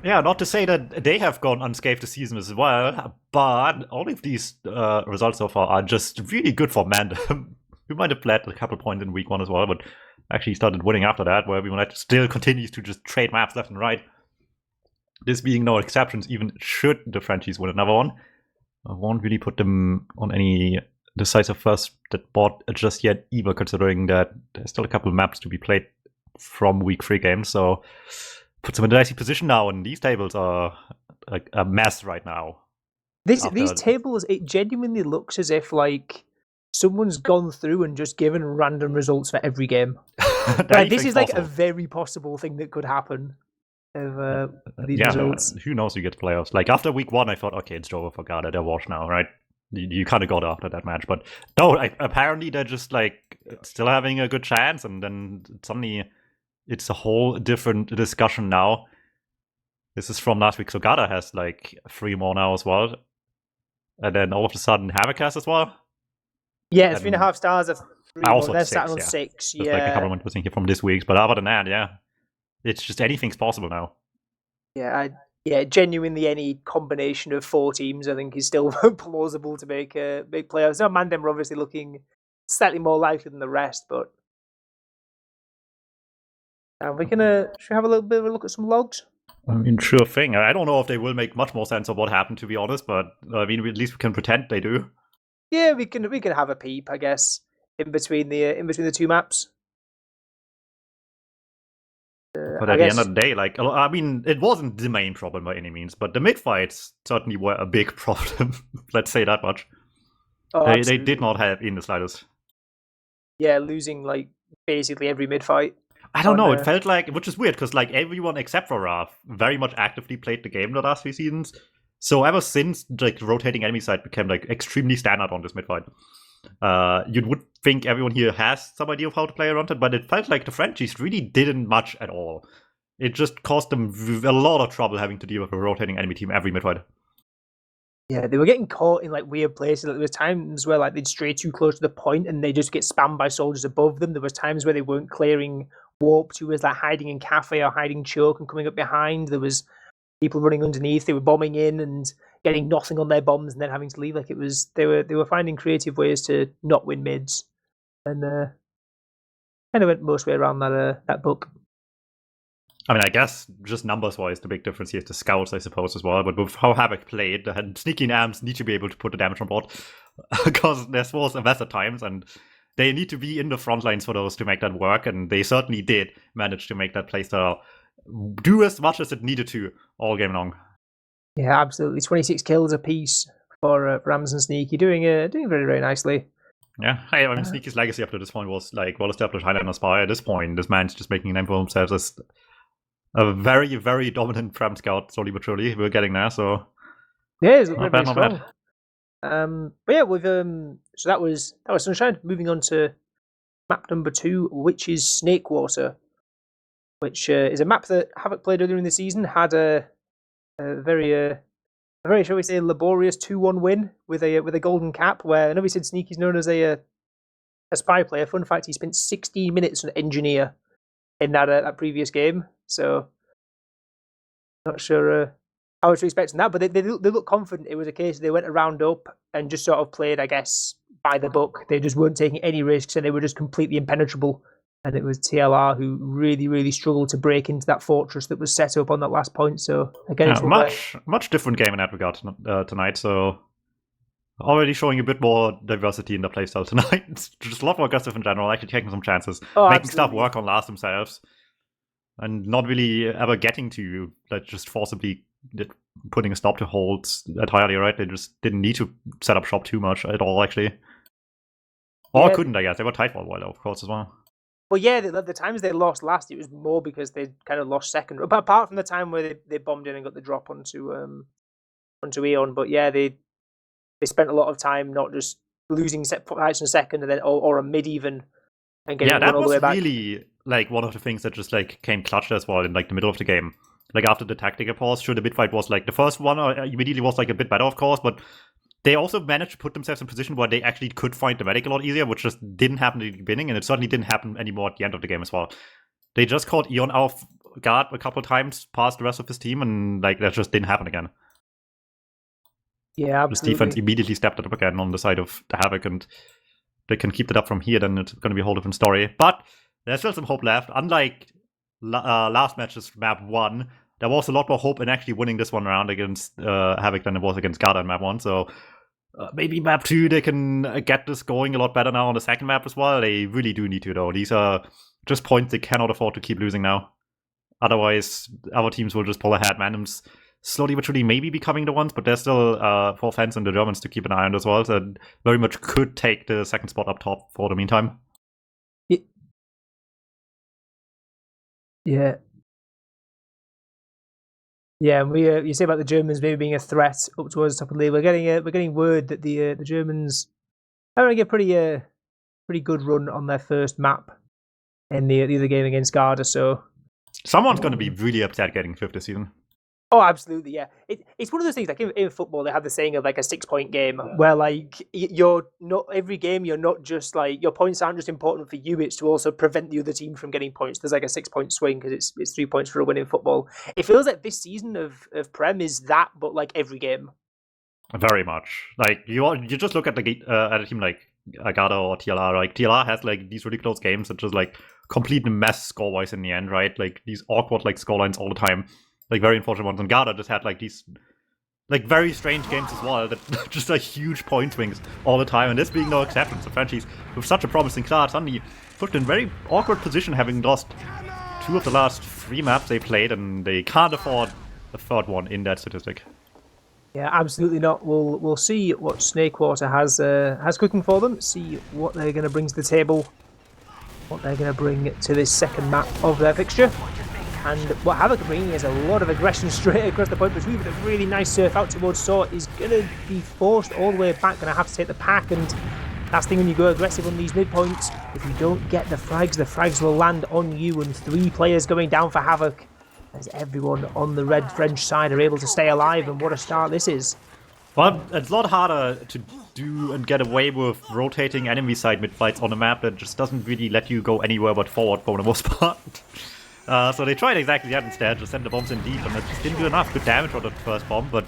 Yeah, not to say that they have gone unscathed this season as well, but all of these results so far are just really good for Mandem. We might have led a couple points in week 1 as well, but actually started winning after that, where we might still continues to just trade maps left and right. This being no exceptions, even should the Frenchies win another one. I won't really put them on any decisive first that board just yet either, considering that there's still a couple of maps to be played from week 3 games, so puts them in a dicey position now, and these tables are a mess right now. These tables, it genuinely looks as if like someone's gone through and just given random results for every game. Like, this is like a very possible thing that could happen of these results. Who knows who gets playoffs? Like after week 1, I thought, okay, it's over for Ghana, they're washed now, right? You kind of got after that match, but no, apparently they're just like still having a good chance, and then suddenly it's a whole different discussion now. This is from last week, so Gada has like 3 more now as well. And then all of a sudden HAVOC has as well. Yeah, 3.5 stars of 3. I also They're had sat 6, on yeah. 6. Just like a couple Yeah. of months here from this week's, but other than that, yeah, it's just anything's possible now. Yeah, genuinely any combination of 4 teams I think is still plausible to make playoffs. Now Mandem are obviously looking slightly more likely than the rest, but should we have a little bit of a look at some logs? I mean, sure thing. I don't know if they will make much more sense of what happened, to be honest, but I mean, at least we can pretend they do. Yeah, we can have a peep, I guess, in between the 2 maps. But at the end of the day, like, I mean, it wasn't the main problem by any means, but the mid fights certainly were a big problem. Let's say that much. Oh, They did not help in the slightest. Yeah, losing like basically every mid fight. I don't know. It felt like, which is weird, because like everyone except for Raph very much actively played the game the last 3 seasons. So ever since like rotating enemy side became like extremely standard on this mid fight, you would think everyone here has some idea of how to play around it, but it felt like the Frenchies really didn't much at all. It just caused them a lot of trouble having to deal with a rotating enemy team every mid fight. Yeah, they were getting caught in like weird places. Like, there was times where like they'd stray too close to the point and they just get spammed by soldiers above them. There was times where they weren't clearing warp, who was like hiding in cafe or hiding choke and coming up behind. There was people running underneath. They were bombing in and getting nothing on their bombs and then having to leave. Like it was they were finding creative ways to not win mids, and kind of went most way around that book. I mean, I guess just numbers-wise, the big difference here is the scouts, I suppose, as well. But with how HAVOC played, the sneaky NAMs need to be able to put the damage on board because there's wars invest at times, and they need to be in the front lines for those to make that work. And they certainly did manage to make that playstyle do as much as it needed to all game long. Yeah, absolutely. 26 kills apiece for Amazon Sneaky, doing very, very nicely. Yeah, I mean, Sneaky's legacy up to this point was like well-established Highlander spy. At this point, this man's just making a name for himself as a very, very dominant Prem scout, slowly but surely. We're getting there, so yeah, it's not very, bad, very not strong. But yeah, with so that was Sunshine. Moving on to map number 2, which is Snakewater, which is a map that HAVOC played earlier in the season. Had a very, shall we say, laborious 2-1 win with a golden cap. Where I know we said Sneaky's known as a spy player. Fun fact: he spent 16 minutes on engineer in that previous game. So not sure how much to expect from that, but they look confident. It was a case they went a round up and just sort of played, I guess, by the book. They just weren't taking any risks and they were just completely impenetrable. And it was TLR who really, really struggled to break into that fortress that was set up on that last point. So again, it's much different game in that regard tonight. So already showing a bit more diversity in the playstyle tonight. It's just a lot more aggressive in general, actually taking some chances, making stuff work on last themselves, and not really ever getting to like just forcibly putting a stop to holds entirely, right? They just didn't need to set up shop too much at all, actually. Or couldn't, I guess. They were tight for a while, of course, as well. Well, yeah, the times they lost last, it was more because they kind of lost second. But apart from the time where they bombed in and got the drop onto Eon, but yeah, they spent a lot of time not just losing fights in second and then or a mid even, and getting that all the way back. Really like one of the things that just like came clutch as well in like the middle of the game. Like after the tactical pause, sure, the mid fight was like the first one immediately was like a bit better, of course, but they also managed to put themselves in a position where they actually could find the medic a lot easier, which just didn't happen at the beginning, and it certainly didn't happen anymore at the end of the game as well. They just caught Eon off guard a couple of times past the rest of his team, and like that just didn't happen again. Yeah, absolutely. This defense immediately stepped it up again on the side of the HAVOC, and they can keep that up from here, then it's going to be a whole different story. But there's still some hope left. Unlike last match's map 1, there was a lot more hope in actually winning this one around against HAVOC than it was against Garda in map 1, so maybe map 2 they can get this going a lot better now on the second map as well. They really do need to, though. These are just points they cannot afford to keep losing now. Otherwise, our teams will just pull ahead. Mandom's slowly but surely maybe becoming the ones, but there's still 4 fans and the Germans to keep an eye on as well, so very much could take the second spot up top for the meantime. Yeah. Yeah, we you say about the Germans maybe being a threat up towards the top of the league. We're getting word that the Germans are going to get pretty good run on their first map in the other game against Garda. So someone's going to be really upset getting 5th this season. Oh, absolutely, yeah. It's one of those things, like in football, they have the saying of like a 6-point game, where like you're not every game. You're not just like your points aren't just important for you; it's to also prevent the other team from getting points. There's like a 6-point swing because it's 3 points for a win in football. It feels like this season of Prem is that, but like every game. Very much. Like you just look at at a team like Agata or TLR. Like TLR has like these really close games that just like complete mess score wise in the end, right? Like these awkward like scorelines all the time. Like very unfortunate ones. And Gata just had like these like very strange games as well that just like huge point swings all the time. And this being no exception. So Frenchies with such a promising start suddenly put in very awkward position, having lost 2 of the last 3 maps they played, and they can't afford a third one in that statistic. Yeah, absolutely not. We'll see what Snakewater has cooking for them. See what they're going to bring to the table. What they're going to bring to this second map of their fixture. And what HAVOC are bringing is a lot of aggression straight across the point between, with a really nice surf out towards Saw. Is going to be forced all the way back, going to have to take the pack. And that's the thing when you go aggressive on these midpoints. If you don't get the frags will land on you. And 3 players going down for HAVOC, as everyone on the red French side are able to stay alive. And what a start this is. Well, it's a lot harder to do and get away with rotating enemy side mid-fights on a map that just doesn't really let you go anywhere but forward for the most part. So they tried exactly that instead, just sent the bombs in deep, and it just didn't do enough. Good damage on the first bomb, but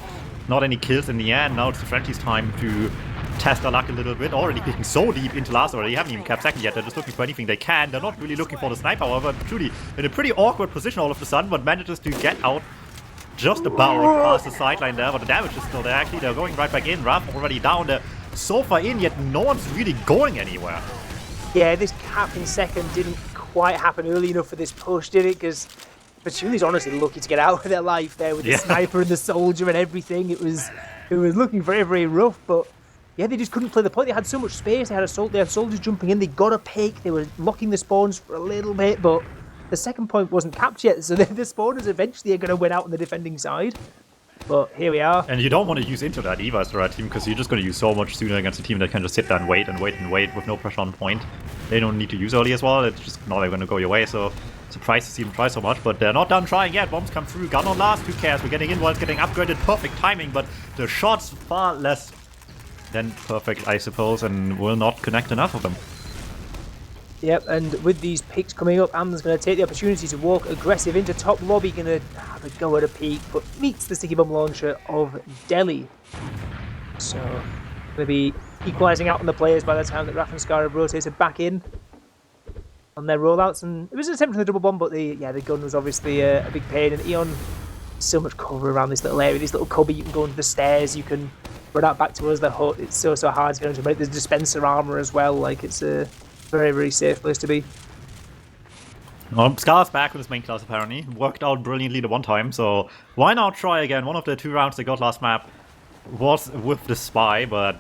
not any kills in the end. Now it's the Frenchies' time to test their luck a little bit. Already picking so deep into last already. They haven't even kept second yet. They're just looking for anything they can. They're not really looking for the sniper, however. Truly in a pretty awkward position all of a sudden, but manages to get out just about past the sideline there. But the damage is still there. Actually, they're going right back in. Raph already down. They're so far in, yet no one's really going anywhere. Yeah, this cap in second didn't quite happen early enough for this push, did it? Because Pachuli's honestly lucky to get out of their life there with the sniper and the soldier and everything. It was looking very, very rough, but yeah, they just couldn't play the point. They had so much space. They had soldiers jumping in. They got a pick. They were locking the spawns for a little bit, but the second point wasn't capped yet, so the spawners eventually are going to win out on the defending side. But here we are. And you don't want to use into that either as the right team, because you're just going to use so much sooner against a team that can just sit there and wait and wait and wait with no pressure on point. They don't need to use early as well. It's just not going to go your way. So surprised to see them try so much, but they're not done trying yet. Bombs come through. Gun on last. Who cares? We're getting in while it's getting upgraded. Perfect timing, but the shots far less than perfect, I suppose, and will not connect enough of them. Yep, and with these picks coming up, Am's going to take the opportunity to walk aggressive into top lobby, going to have a go at a peak, but meets the sticky bomb launcher of Delhi. So, going to be equalising out on the players by the time that Raf and Scar have rotated back in on their rollouts. And it was an attempt on the double bomb, but the gun was obviously a big pain. And Eon, so much cover around this little area, this little cubby. You can go into the stairs, you can run out back towards the hut. It's so hard to get into it. There's dispenser armor as well. Like, it's a very, very safe place to be. Well, Scar's back with his main class apparently. Worked out brilliantly the one time, so why not try again? One of the 2 rounds they got last map was with the spy, but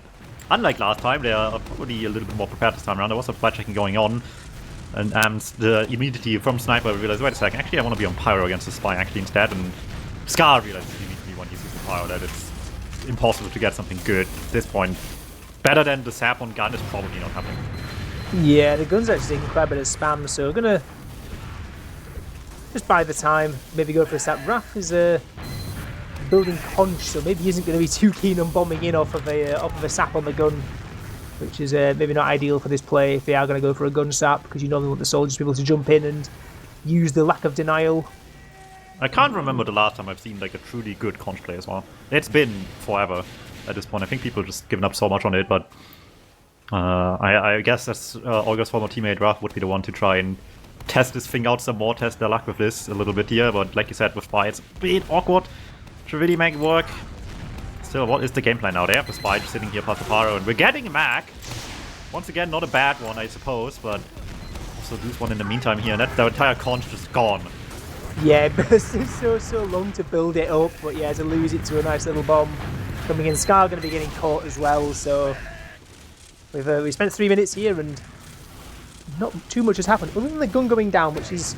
unlike last time, they are probably a little bit more prepared this time around. There was some spy checking going on, and immediately from Sniper realized, wait a second, actually I want to be on Pyro against the spy actually instead, and Scar realizes immediately when he's using Pyro that it's impossible to get something good at this point. Better than the sap on gun is probably not happening. Yeah, the gun's actually taking quite a bit of spam, so we're gonna just buy the time, maybe go for a sap. Raf is building conch, so maybe he isn't going to be too keen on bombing in off of a sap on the gun, which is maybe not ideal for this play if they are going to go for a gun sap, because you normally want the soldiers to be able to jump in and use the lack of denial. I can't remember the last time I've seen like a truly good conch play as well. It's been forever at this point. I think people have just given up so much on it, but I guess that's Olga's former teammate Raf would be the one to try and test this thing out some more, test their luck with this a little bit here, but like you said, with Spy, it's a bit awkward to really make it work. Still, what is the game plan now? They have the Spy just sitting here past the Paro, and we're getting a Mac. Once again, not a bad one, I suppose, but also lose one in the meantime here, and that's the entire conch just gone. Yeah, but it's so long to build it up, but yeah, to lose it to a nice little bomb coming in. Scar going to be getting caught as well, so we spent 3 minutes here and not too much has happened, other than the gun going down, which is,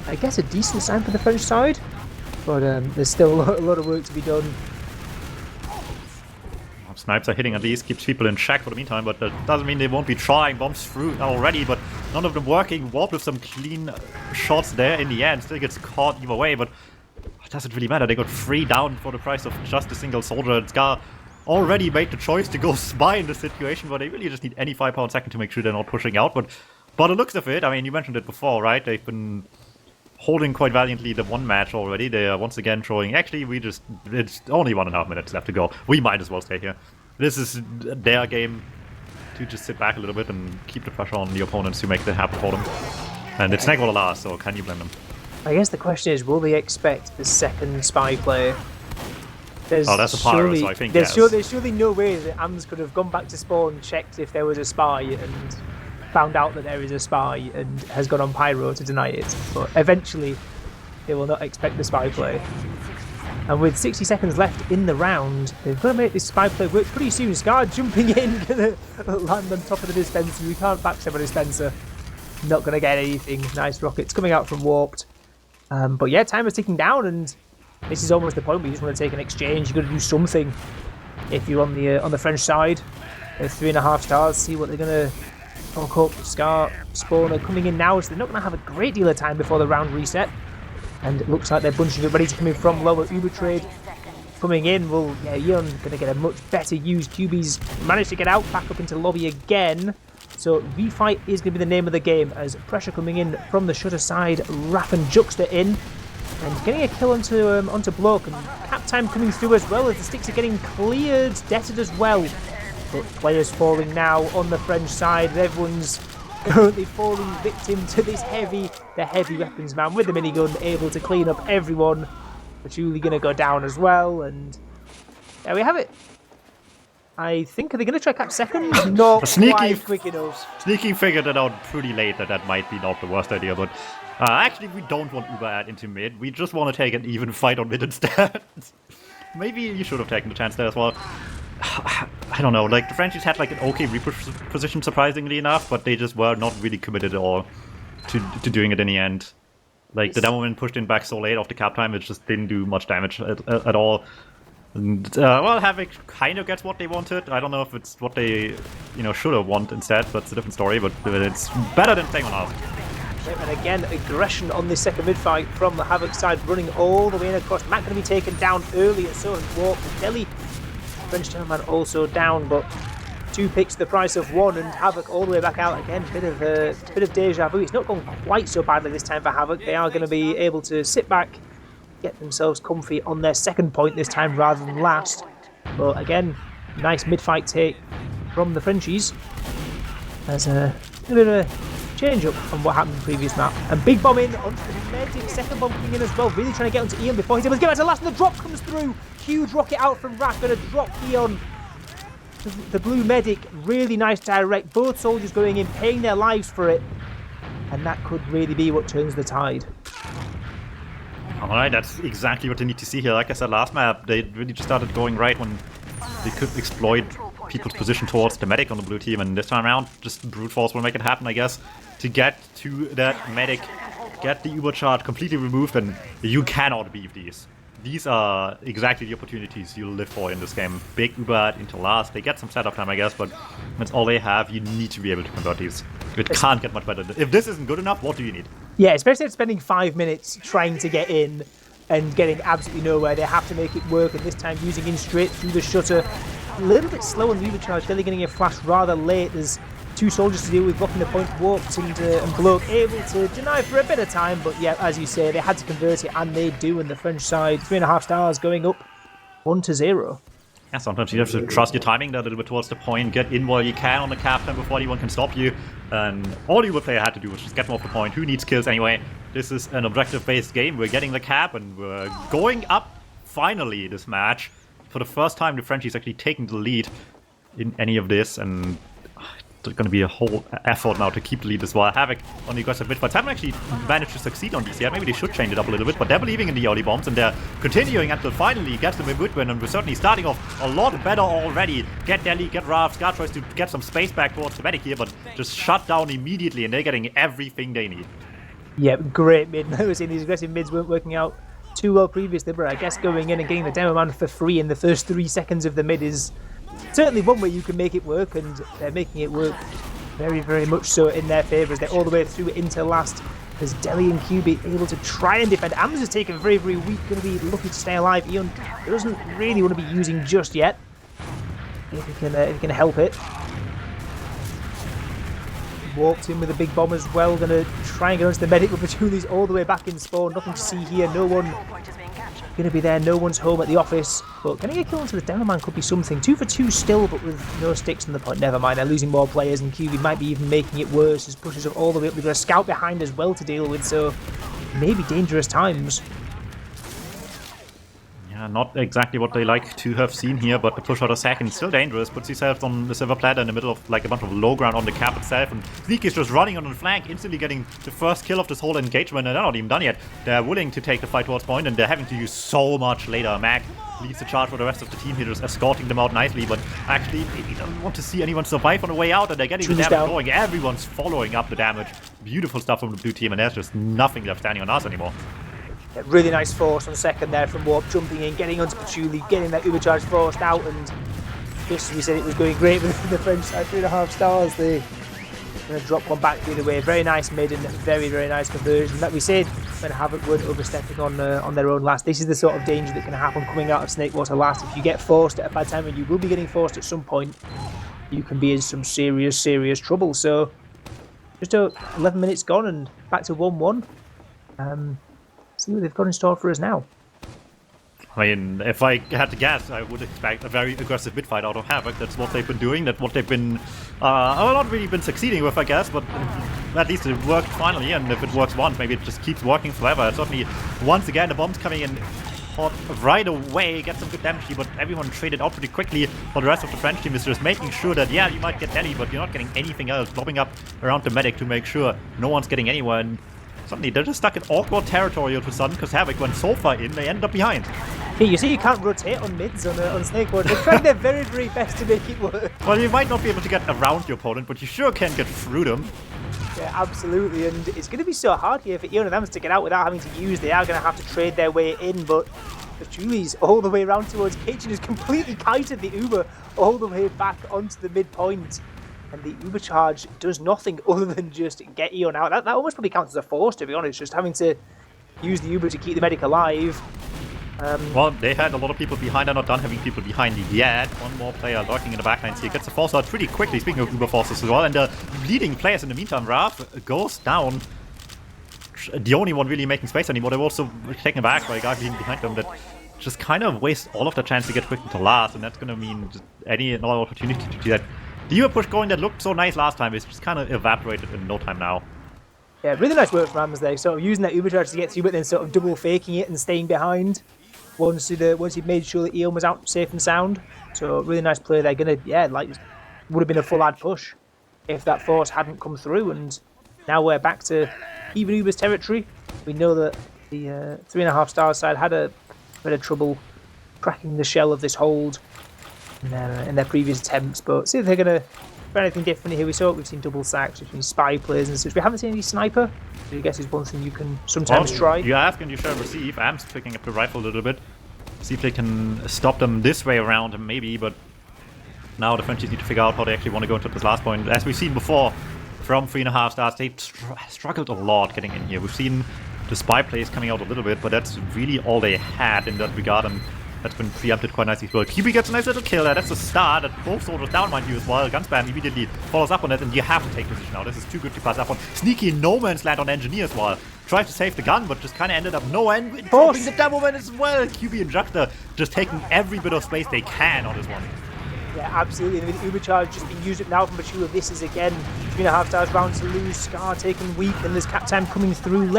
I guess, a decent sign for the French side. But there's still a lot of work to be done. Snipes are hitting at least, keeps people in check for the meantime, but that doesn't mean they won't be trying bombs through already, but none of them working. Warp with some clean shots there in the end, still gets caught either way, but it doesn't really matter. They got 3 down for the price of just a single soldier. And Scar already made the choice to go spy in this situation, but they really just need any firepower second to make sure they're not pushing out. But by the looks of it, I mean, you mentioned it before, right? They've been holding quite valiantly the one match already. They are once again showing, actually, it's only 1.5 minutes left to go. We might as well stay here. This is their game to just sit back a little bit and keep the pressure on the opponents to make that happen for them. And it's Snakewater last, so can you blame them? I guess the question is, will they expect the second spy play? That's a pyro, so I think there's surely no way that AMS could have gone back to spawn, checked if there was a spy, and found out that there is a spy, and has gone on pyro to deny it. But eventually, they will not expect the spy play. And with 60 seconds left in the round, they've got to make this spy play work pretty soon. Scar jumping in, gonna land on top of the dispenser. We can't backstab a dispenser. Not going to get anything. Nice rockets coming out from Warped. But yeah, time is ticking down, and this is almost the point where you just want to take an exchange. You've got to do something. If you're on the French side, they're 3.5 stars. See what they're going to fuck up. Scar, Spawner coming in now, so they're not going to have a great deal of time before the round reset. And it looks like they're bunching up, ready to come in from lower. Uber Trade coming in. Well, yeah, Eon going to get a much better use. QB's managed to get out, back up into lobby again. So refight is going to be the name of the game, as pressure coming in from the shutter side. Raph and Juxta in, and getting a kill onto Bloke, and cap time coming through as well, as the sticks are getting cleared, deaded as well. But players falling now on the French side. Everyone's currently falling victim to this heavy weapons man with the minigun, able to clean up everyone. Patchouli going to go down as well, and there we have it. I think, are they going to try cap second? Not quite quick enough. Sneaky figured it out pretty late that might be not the worst idea, but actually we don't want Uber ad into mid. We just want to take an even fight on mid instead. Maybe you should have taken the chance there as well. I don't know, like the Frenchies had like an okay repush position surprisingly enough, but they just were not really committed at all to doing it in the end. Like the Demoman pushed in back so late off the cap time, it just didn't do much damage at all. And, well, HAVOC kind of gets what they wanted. I don't know if it's what they, should have wanted instead. That's a different story, but it's better than staying on us. And again, aggression on this second mid-fight from the HAVOC side, running all the way in across. Matt going to be taken down early, so Warp with Delhi. French Gentleman also down, but 2 picks the price of 1, and HAVOC all the way back out again. Bit of deja vu. It's not gone quite so badly this time for HAVOC. They are going to be able to sit back, get themselves comfy on their second point this time rather than last. But again, nice mid-fight take from the Frenchies. There's a bit of a change up from what happened in the previous map. And big bomb in onto the medic, second bomb coming in as well, really trying to get onto Eon before he's able to get back to last, and the drop comes through. Huge rocket out from Raph, going to drop Eon. The blue medic, really nice direct, both soldiers going in, paying their lives for it. And that could really be what turns the tide. Alright, that's exactly what they need to see here. Like I said last map, they really just started going right when they could exploit people's position towards the medic on the blue team, and this time around, just brute force will make it happen, I guess. To get to that medic, get the Uber charge completely removed, and you cannot beat these. These are exactly the opportunities you'll live for in this game. Big Uber into last, they get some setup time, I guess, but that's all they have. You need to be able to convert these. It can't get much better. If this isn't good enough, what do you need? Yeah, especially after spending 5 minutes trying to get in and getting absolutely nowhere. They have to make it work, and this time using in straight through the shutter. A little bit slow on the Uber charge, Delhi getting a flash rather late. There's 2 soldiers to deal with, blocking the point. Warped and Bloke able to deny for a bit of time, but yeah, as you say, they had to convert it, and they do, and the French side, 3.5 stars going up 1-0. Yeah, sometimes you have to trust your timing there a little bit towards the point, get in while you can on the captain before anyone can stop you, and all Uber player had to do was just get them off the point. Who needs kills anyway? This is an objective-based game. We're getting the cap, and we're going up finally this match. For the first time, the Frenchies actually taking the lead in any of this, and it's going to be a whole effort now to keep the lead as well. HAVOC on the aggressive mid fights haven't actually managed to succeed on these yet. Maybe they should change it up a little bit, but they're believing in the early bombs, and they're continuing until finally gets them a good win, and we're certainly starting off a lot better already. Get Delhi, get Raph, Scar tries to get some space back towards the medic here, but just shut down immediately, and they're getting everything they need. Yeah, great mid. I was saying these aggressive mids weren't working out too well previously, but I guess going in and getting the demo man for free in the first 3 seconds of the mid is certainly one way you can make it work, and they're making it work very, very much so in their favour, as they're all the way through into last. As Deli and QB able to try and defend. Ams is taken very, very weak. Going to be lucky to stay alive. Eon doesn't really want to be using just yet. If he can help it. Walked in with a big bomb as well. Going to try and get onto the medic, but Pachuli's all the way back in spawn. Nothing to see here. No one going to be there. No one's home at the office. But can I get killed onto the Demo Man could be something. 2 for 2 still, but with no sticks in the point. Never mind. They're losing more players, and QB might be even making it worse. As pushes up all the way up. We've got a scout behind as well to deal with, so maybe dangerous times. Yeah, not exactly what they like to have seen here, but the push out a second still dangerous. Puts himself on the silver platter in the middle of like a bunch of low ground on the cap itself, and Sneaky is just running on the flank, instantly getting the first kill of this whole engagement, and they're not even done yet. They're willing to take the fight towards point, and they're having to use so much later. Mag leads the charge for the rest of the team here, just escorting them out nicely, but actually he doesn't want to see anyone survive on the way out, and they're getting the damage going. Everyone's following up the damage. Beautiful stuff from the blue team, and there's just nothing left standing on us anymore. Yeah, really nice force on second there from Warp, jumping in, getting onto Patchouli, getting that Ubercharge forced out, and just as we said, it was going great with the French side, 3.5 stars. They're going to drop one back the other way. Very nice mid and very, very nice conversion. Like we said, when HAVOC weren't overstepping on their own last, this is the sort of danger that can happen coming out of Snakewater last. If you get forced at a bad time, and you will be getting forced at some point, you can be in some serious, serious trouble. So, just 11 minutes gone and back to 1-1. See what they've got in store for us now. I mean, if I had to guess, I would expect a very aggressive mid fight out of HAVOC. That's what they've been doing. That's what they've been, not really been succeeding with, I guess, but at least it worked finally. And if it works once, maybe it just keeps working forever. Certainly, once again, the bomb's coming in hot right away, get some good damage here, but everyone traded out pretty quickly. For the rest of the French team is just making sure that, yeah, you might get Delhi, but you're not getting anything else. Lobbing up around the medic to make sure no one's getting anywhere. And suddenly they're just stuck in awkward territory all of a sudden, because HAVOC went so far in, they ended up behind. Hey, you see you can't rotate on mids on Snakewater. They're trying their very, very best to make it work. Well, you might not be able to get around your opponent, but you sure can get through them. Yeah, absolutely, and it's going to be so hard here for Eon and them to get out without having to use. They are going to have to trade their way in, but the Julie's all the way around towards Kitchen has completely kited the Uber all the way back onto the midpoint. And the Uber charge does nothing other than just get Eon out. That almost probably counts as a force, to be honest, just having to use the Uber to keep the medic alive. Well, they had a lot of people behind. They're not done having people behind yet. One more player lurking in the backlines here. Gets the force out pretty quickly, speaking of Uber forces as well. And the bleeding players in the meantime, Raph goes down. The only one really making space anymore. They were also taken back by a guy being behind them that just kind of wastes all of the chance to get quick into last. And that's going to mean just any and all opportunity to do that. The Uber push going that looked so nice last time is just kind of evaporated in no time now. Yeah, really nice work from Rams there. Sort of using that Uber charge to get through, but then sort of double faking it and staying behind. Once he'd made sure that Eon was out safe and sound. So really nice play there. Would have been a full ad push if that force hadn't come through. And now we're back to even Uber's territory. We know that the 3.5 star side had a bit of trouble cracking the shell of this hold in their previous attempts, but see if they're going to try anything different here. We've seen double sacks, we've seen spy plays and such. We haven't seen any sniper, which I guess is one thing you can sometimes try. You ask and you shall receive. Am's picking up the rifle a little bit. See if they can stop them this way around, maybe, but now the Frenchies need to figure out how they actually want to go into this last point. As we've seen before from 3.5 stars, they struggled a lot getting in here. We've seen the spy plays coming out a little bit, but that's really all they had in that regard, and that's been preempted quite nicely as well. QB gets a nice little kill there. That's a start. That both soldiers down, mind you, as well. Gunspam immediately follows up on it, and you have to take position now. This is too good to pass up on. Sneaky no man's land on Engineer as well. Tried to save the gun, but just kind of ended up nowhere. And dropping the demo man as well. QB and Juxta just taking every bit of space they can on this one. Yeah, absolutely. And with Uber charge just being used up now from Bachula, this is again 3.5 stars round to lose. Scar taking weak, and there's Cap Time coming through.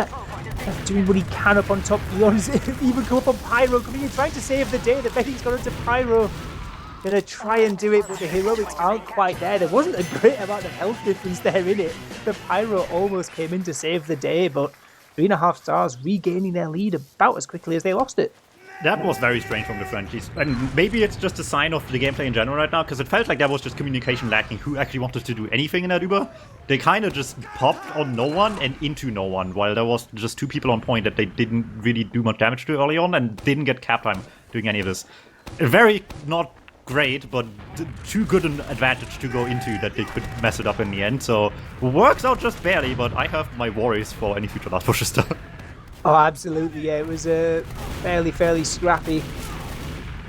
Doing what he can up on top. Eon's even come up on Pyro, coming in, trying to save the day. The betting's gone into Pyro. Gonna try and do it, but the heroics aren't quite there. There wasn't a great amount of health difference there in it. The Pyro almost came in to save the day, but 3.5 stars regaining their lead about as quickly as they lost it. That was very strange from the Frenchies. And maybe it's just a sign of the gameplay in general right now, because it felt like there was just communication lacking who actually wanted to do anything in that Uber. They kind of just popped on no one and into no one, while there was just 2 people on point that they didn't really do much damage to early on and didn't get cap time doing any of this. A very not great, but too good an advantage to go into that they could mess it up in the end. So works out just barely, but I have my worries for any future last pushes done. Oh, absolutely, yeah. It was fairly scrappy.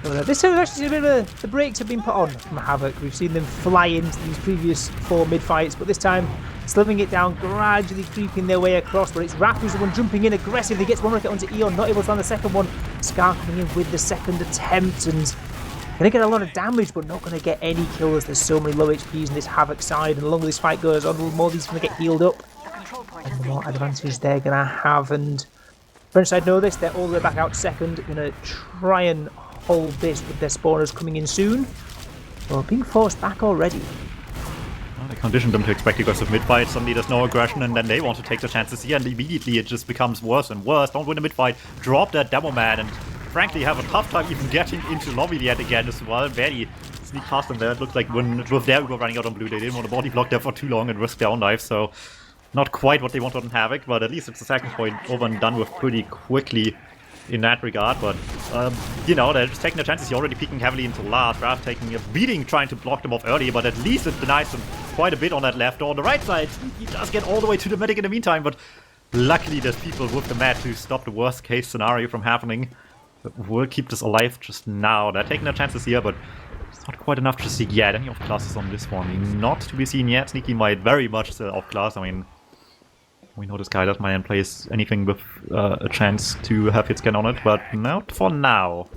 This time, actually, a bit of the brakes have been put on from HAVOC. We've seen them fly into these previous 4 mid-fights, but this time, slowing it down, gradually creeping their way across. But it's Raph who's the one jumping in aggressively, gets one rocket onto Eon, not able to land the second one. Scar coming in with the second attempt, and going to get a lot of damage, but not going to get any kills. There's so many low HPs in this HAVOC side, and the longer this fight goes on, the more these are going to get healed up. And the more advantage they're going to have. And French side know this, they're all the way back out second, going to try and hold this with their spawners coming in soon. Well, being forced back already. Well, they conditioned them to expect aggressive mid-fight, suddenly there's no aggression, and then they want to take the chances here, and immediately it just becomes worse and worse. Don't win a mid-fight, drop that demo man, and frankly have a tough time even getting into lobby yet again as well. Barely sneak past them there. It looked like with their Uber running out on blue, they didn't want to body block there for too long and risk down dive, so not quite what they wanted on HAVOC, but at least it's the second point over and done with pretty quickly in that regard. But you know, they're just taking their chances. You're already peeking heavily into last. Raph taking a beating trying to block them off early, but at least it denies them quite a bit on that left. Or on the right side, he does get all the way to the medic in the meantime, but luckily there's people with the mat to stop the worst case scenario from happening. We'll keep this alive just now. They're taking their chances here, but it's not quite enough to see yet. Any off-classes on this one? Not to be seen yet. Sneaky might very much still off-class. I mean, we know this guy doesn't mind plays anything with a chance to have hits get on it, but not for now.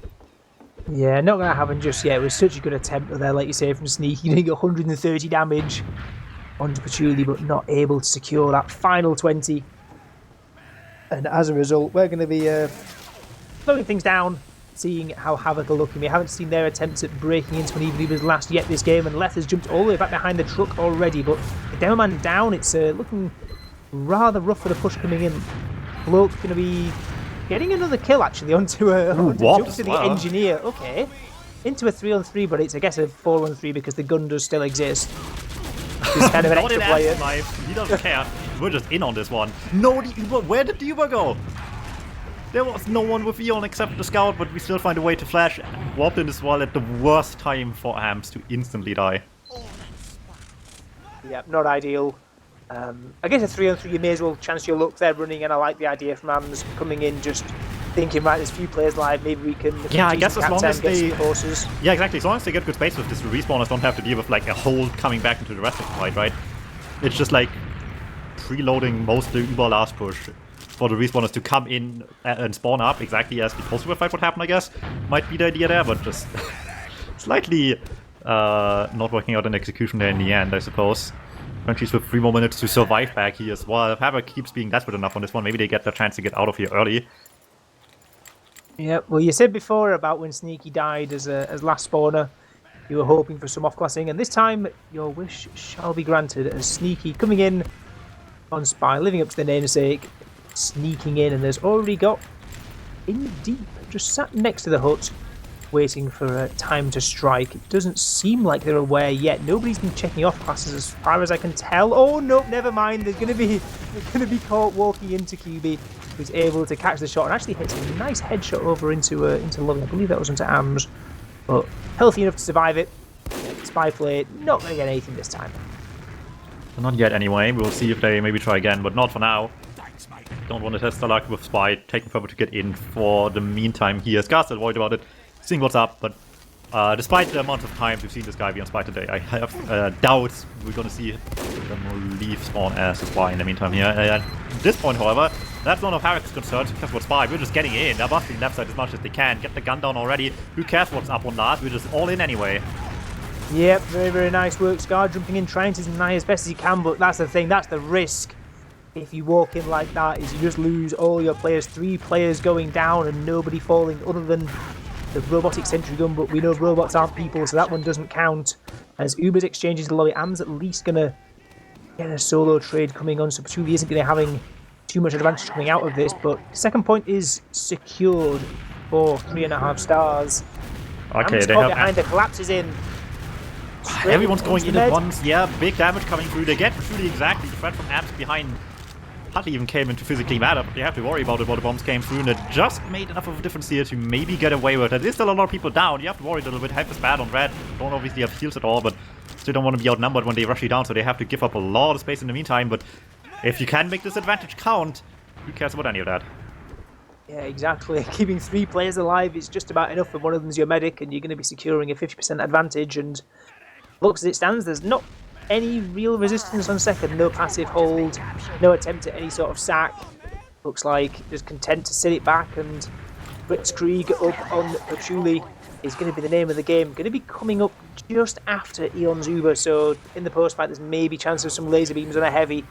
Yeah, not going to happen just yet. It was such a good attempt there, like you say, from Sneaky. Getting 130 damage onto Patchouli, but not able to secure that final 20. And as a result, we're going to be slowing things down, seeing how HAVOC are looking. We haven't seen their attempts at breaking into an even was last yet this game, and Leth has jumped all the way back behind the truck already, but the demo man down, it's looking rather rough for the push coming in. Bloke going to be getting another kill actually onto the engineer. Okay, into a 3-on-3, but it's I guess a 4-on-3 because the gun does still exist. He's kind of an extra player. He doesn't care. We're just in on this one. No, the Uber. Where did the Uber go? There was no one with Eon except the scout, but we still find a way to flash. Warped in as well at the worst time for Hams to instantly die. Yeah, not ideal. I guess a 3-on-3 you may as well chance your luck there running, and I like the idea from Hams coming in just thinking, right, there's a few players live, maybe we can I guess as long as they horses. Yeah, exactly, as long as they get good space with this, the respawners don't have to deal with like a hold coming back into the rest of the fight, right? It's just like preloading most of the Uber last push for the respawners to come in and spawn up exactly as the post-Uber fight would happen, I guess. Might be the idea there, but just slightly not working out in execution there in the end, I suppose. Frenchies with 3 more minutes to survive back here as well. If HAVOC keeps being desperate enough on this one, maybe they get the chance to get out of here early. Yeah, well, you said before about when Sneaky died as last spawner, you were hoping for some off-classing, and this time your wish shall be granted as Sneaky coming in on Spy, living up to the namesake, sneaking in, and there's already got in deep, just sat next to the hut, waiting for time to strike. It doesn't seem like they're aware yet. Nobody's been checking off classes as far as I can tell. Oh no, never mind. They're gonna be caught walking into QB, who's able to catch the shot and actually hits a nice headshot over into Loving. I believe that was into Ams, but healthy enough to survive it. Spy play, not gonna get anything this time. Not yet anyway. We'll see if they maybe try again, but not for now. Don't want to test the luck with Spy, taking forever to get in for the meantime here. Scar's still worried about it, seeing what's up, but despite the amount of times we've seen this guy be on Spy today, I have doubts we're going to see them leave spawn as a Spy in the meantime here. At this point, however, that's none of HAVOC's concerns. Who cares what Spy? We're just getting in. They're busting left side as much as they can. Get the gun down already. Who cares what's up on last? We're just all in anyway. Yep, very, very nice work. Scar jumping in, trying to deny as best as he can, but that's the thing, that's the risk. If you walk in like that, is you just lose all your players. 3 players going down and nobody falling other than the robotic sentry gun, but we know robots aren't people, so that one doesn't count. As Uber's exchanges the lobby, Am's at least going to get a solo trade coming on, so Patchouli isn't going to having too much advantage coming out of this, but second point is secured for 3.5 stars. Okay, Am's they caught have behind, the collapses in. Everyone's going in at once. Yeah, big damage coming through. They get Patchouli exactly. The threat from Amps behind hardly even came into physically matter, but you have to worry about it while the bombs came through, and it just made enough of a difference here to maybe get away with it. There's still a lot of people down. You have to worry a little bit. Health is bad on red. Don't obviously have heals at all, but still don't want to be outnumbered when they rush you down, so they have to give up a lot of space in the meantime. But if you can make this advantage count, who cares about any of that? Yeah, exactly. Keeping 3 players alive is just about enough if one of them's your medic, and you're going to be securing a 50% advantage. And looks as it stands, there's not any real resistance on second. No passive hold, no attempt at any sort of sack. Looks like just content to sit it back, and Blitzkrieg up on Patchouli is going to be the name of the game. Going to be coming up just after Eon's Uber, so in the post fight there's maybe chance of some laser beams on a heavy.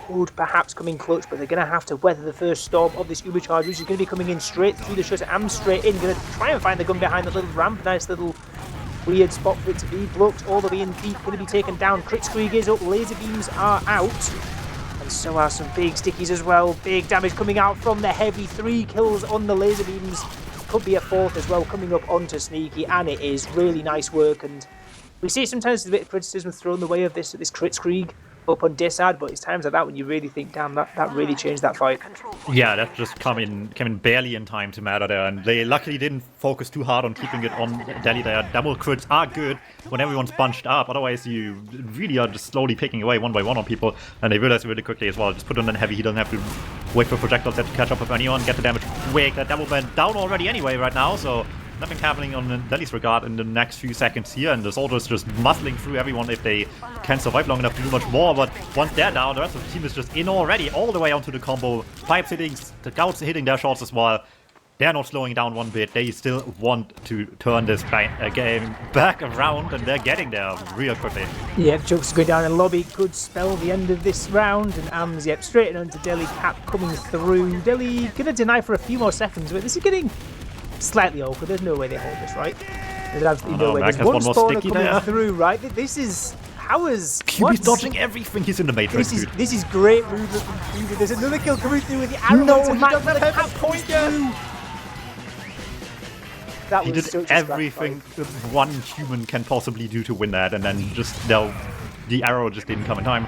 Could perhaps come in clutch, but they're going to have to weather the first storm of this Uber charge, which is going to be coming in straight through the shutter and straight in. Going to try and find the gun behind the little ramp. Nice little weird spot for it to be. Blocked all the way in deep. Going to be taken down. Kritzkrieg is up. Laser beams are out. And so are some big stickies as well. Big damage coming out from the heavy. 3 kills on the laser beams. Could be a 4th as well coming up onto Sneaky, and it is really nice work. And we see sometimes there's a bit of criticism thrown the way of this Kritzkrieg up on Dissad, but it's times like that when you really think, damn, that really changed that fight. Yeah, that just came in barely in time to matter there, and they luckily didn't focus too hard on keeping it on Delhi there. Double crits are good when everyone's bunched up, otherwise you really are just slowly picking away one by one on people, and they realize really quickly as well, just put on a heavy, he doesn't have to wait for projectiles to catch up with anyone, get the damage quick. That double man down already anyway right now, so nothing happening on Delhi's regard in the next few seconds here, and the soldiers just muscling through everyone if they can survive long enough to do much more. But once they're down, the rest of the team is just in already, all the way onto the combo. Pipes hitting, the scouts hitting their shots as well. They're not slowing down one bit. They still want to turn this game back around, and they're getting there real quickly. Yeah, Jokes going down in lobby could spell the end of this round, and Ams, yep, straight onto Delhi. Cap coming through. Delhi gonna deny for a few more seconds, but this is getting slightly awkward. There's no way they hold this, right? There's absolutely no way. There's one spawner coming through, right? This is... How is... He's dodging everything. He's in the matrix, dude. This is great movement from Cuba. There's another kill coming through with the arrow. No, he doesn't have a point yet. That he was did everything one human can possibly do to win that, and then just the arrow just didn't come in time.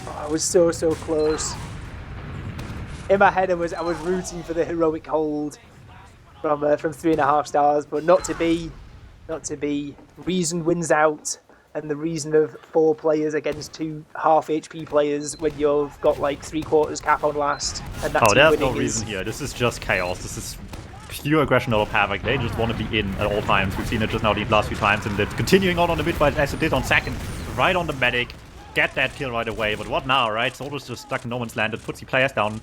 Oh, I was so close. In my head, I was rooting for the heroic hold from 3.5 stars, but not to be. Reason wins out, and the reason of 4 players against 2 half HP players when you've got like 3/4 cap on last. And that's there's no reason here. This is just chaos. This is pure aggression out of HAVOC. They just want to be in at all times. We've seen it just now the last few times, and it's continuing on the mid fight as it did on second. Right on the medic. Get that kill right away. But what now, right? Soldiers just stuck in no man's land. It puts the players down.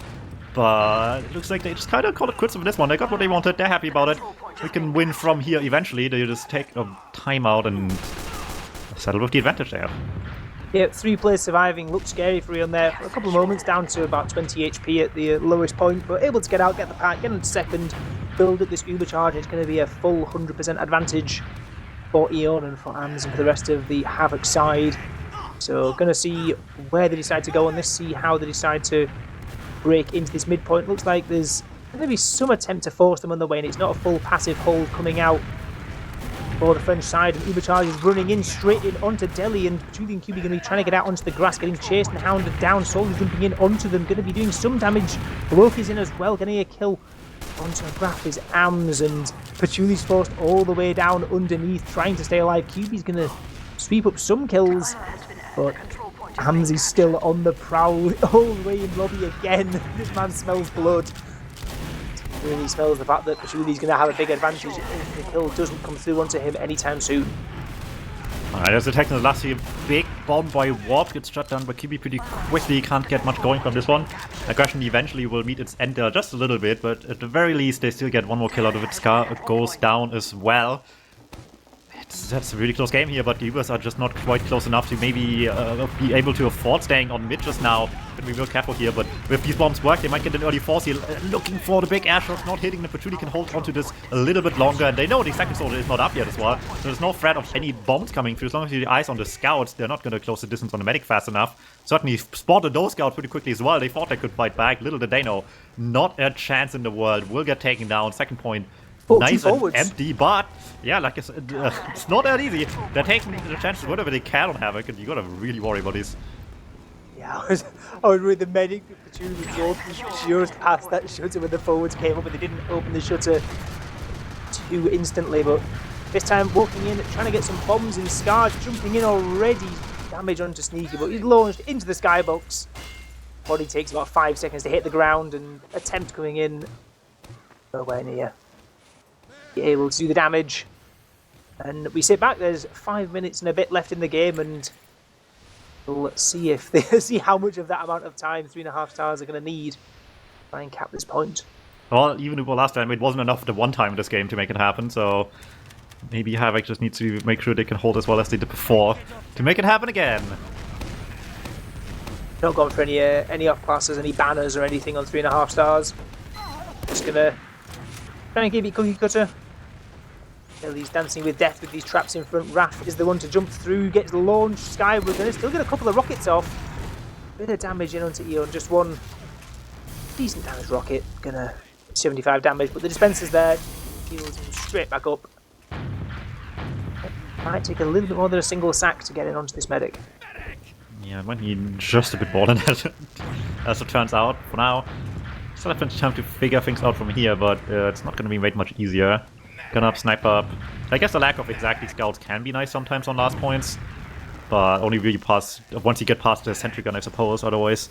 But it looks like they just kind of called it quits with this one. They got what they wanted. They're happy about it. We can win from here eventually. They just take a timeout and settle with the advantage they have. Yeah, 3 players surviving. Looked scary for Eon there for a couple of moments, down to about 20 HP at the lowest point, but able to get out, get the pack, get into second, build up this Uber charge. It's going to be a full 100% advantage for Eon and for Ams and for the rest of the HAVOC side. So going to see where they decide to go on this, see how they decide to break into this midpoint. Looks like there's going to be some attempt to force them on the way, and it's not a full passive hold coming out for the French side. And Uber Charge is running in straight in onto Delhi, and Julian and QB going to be trying to get out onto the grass, getting chased and hounded down. Soldiers jumping in onto them, going to be doing some damage. Wolf is in as well, getting a kill onto a graph is Ams, and Patchouli's forced all the way down underneath, trying to stay alive. QB's going to sweep up some kills, but Ams is still on the prowl all the way in lobby again. This man smells blood. Really smells the fact that Patchouli's going to have a big advantage if the kill doesn't come through onto him anytime soon. Alright, there's a technical last year. Big bomb by Warp gets shut down by QB pretty quickly. Can't get much going from this one. Aggression eventually will meet its end just a little bit, but at the very least they still get one more kill out of it. Scar goes down as well. That's a really close game here, but the Ubers are just not quite close enough to maybe be able to afford staying on mid just now. Gotta be real careful here, but if these bombs work, they might get an early force here. Looking for the big air shots, not hitting. The Patchouli can hold onto this a little bit longer, and they know the second soldier is not up yet as well. So there's no threat of any bombs coming through. As long as you have eyes on the scouts, they're not going to close the distance on the medic fast enough. Certainly spotted those scouts pretty quickly as well. They thought they could fight back. Little did they know, not a chance in the world. Will get taken down. Second point. Nice and empty, but yeah, like I said, it's not that easy. They're taking the chances whatever they can on HAVOC, and you gotta really worry about this. Yeah, I was with the medic. The tube was walking just past that shutter when the forwards came up, and they didn't open the shutter too instantly. But this time, walking in, trying to get some bombs in. Scar jumping in already. Damage onto Sneaky, but he's launched into the skybox. Body takes about 5 seconds to hit the ground, and attempt coming in. Nowhere near. Be able to do the damage. And we sit back. There's 5 minutes and a bit left in the game, and we'll see if they see how much of that amount of time 3.5 stars are going to need to try and cap this point. Well, even if last time it wasn't enough the one time in this game to make it happen, so maybe HAVOC just needs to make sure they can hold as well as they did before to make it happen again. Not gone for any off classes, any banners or anything on 3.5 stars. Just gonna try and give it cookie cutter. He's dancing with death with these traps in front. Raph is the one to jump through, gets launched skyward, and still get a couple of rockets off. Bit of damage in onto Eon, just one decent damage rocket. Gonna 75 damage, but the dispenser's there. Heals him straight back up. Might take a little bit more than a single sack to get in onto this medic. Yeah, it might need just a bit more than that, as it turns out. For now, still have plenty of time to figure things out from here, but it's not going to be made much easier. Gun up, snipe up. I guess the lack of exactly scouts can be nice sometimes on last points, but only really once you get past the sentry gun, I suppose. Otherwise,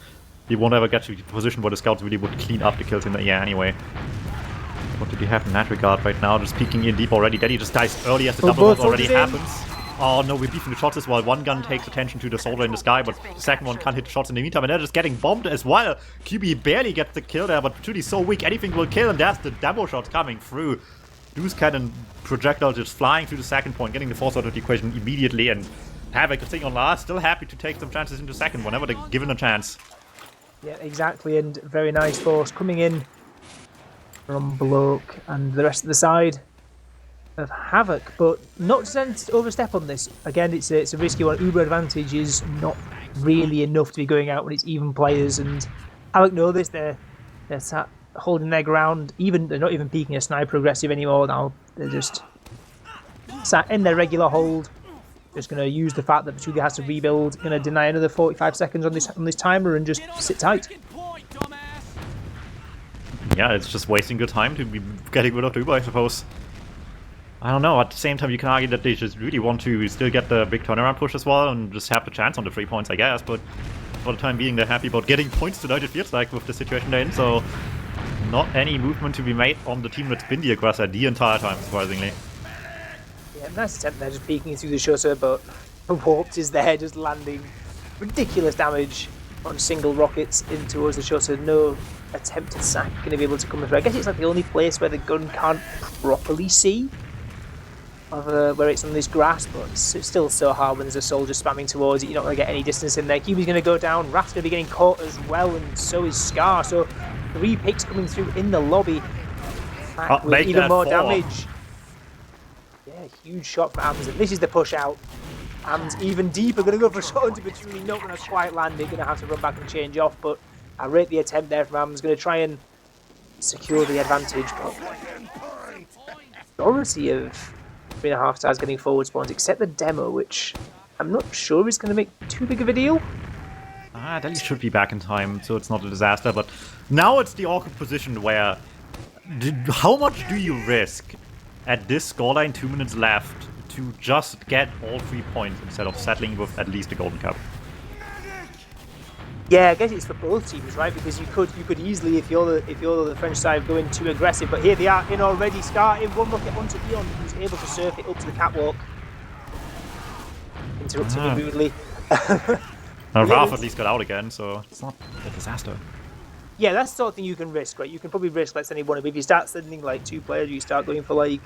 you won't ever get to the position where the scouts really would clean up the kills in the air anyway. What do we have in that regard right now? Just peeking in deep already. Daddy just dies early as the double bomb already happens. Oh no, we're beefing the shots as well. One gun takes attention to the soldier in the sky, but the second one can't hit the shots in the meantime, and they're just getting bombed as well. QB barely gets the kill there, but Trudy's so weak, anything will kill, and there's the demo shots coming through. Deuce cannon projectile just flying through the second point, getting the force out of the equation immediately, and HAVOC sitting on last, still happy to take some chances into second whenever they're given a chance. Yeah, exactly, and very nice force coming in from Bloke and the rest of the side of HAVOC, but not to overstep on this. Again, it's a risky one. Uber advantage is not really enough to be going out when it's even players, and HAVOC know this. They're sat holding their ground. They're not even peeking a sniper aggressive anymore now. They're just sat in their regular hold. Just going to use the fact that Pachulia has to rebuild. Going to deny another 45 seconds on this timer and just sit tight. Yeah, it's just wasting good time to be getting rid of Uber, I suppose. I don't know, at the same time you can argue that they just really want to still get the big turnaround push as well and just have the chance on the 3 points, I guess, but for the time being they're happy about getting points tonight, it feels like, with the situation they're in, so not any movement to be made on the team that's been the aggressor the entire time, surprisingly. Yeah, nice attempt there, just peeking through the shutter, but Warped is there, just landing ridiculous damage on single rockets in towards the shutter. No attempted sack going to be able to come through. I guess it's like the only place where the gun can't properly see, where it's on this grass, but it's still so hard when there's a soldier spamming towards it. You're not going to get any distance in there. QB's going to go down. Raph's going to be getting caught as well, and so is Scar. So 3 picks coming through in the lobby. Back with even more damage. Yeah, huge shot for Ams, and this is the push out. Ams even deeper, going to go for a shot into Petrini, not going to quite land it, going to have to run back and change off, but I rate the attempt there from Ams, going to try and secure the advantage, but majority of 3.5 stars getting forward spawns, except the demo, which I'm not sure is going to make too big of a deal. Then should be back in time, so it's not a disaster, but now it's the awkward position where how much do you risk at this scoreline, 2 minutes left, to just get all 3 points instead of settling with at least a golden cup? Yeah, I guess it's for both teams, right? Because you could easily, if you're the French side, going too aggressive. But here they are in already. Scar in one rocket onto Eon, who's able to surf it up to the catwalk, interrupting him rudely. Raph at least got out again, so it's not a disaster. Yeah, that's the sort of thing you can risk, right? You can probably risk, let's say, one of. If you start sending like 2 players, you start going for like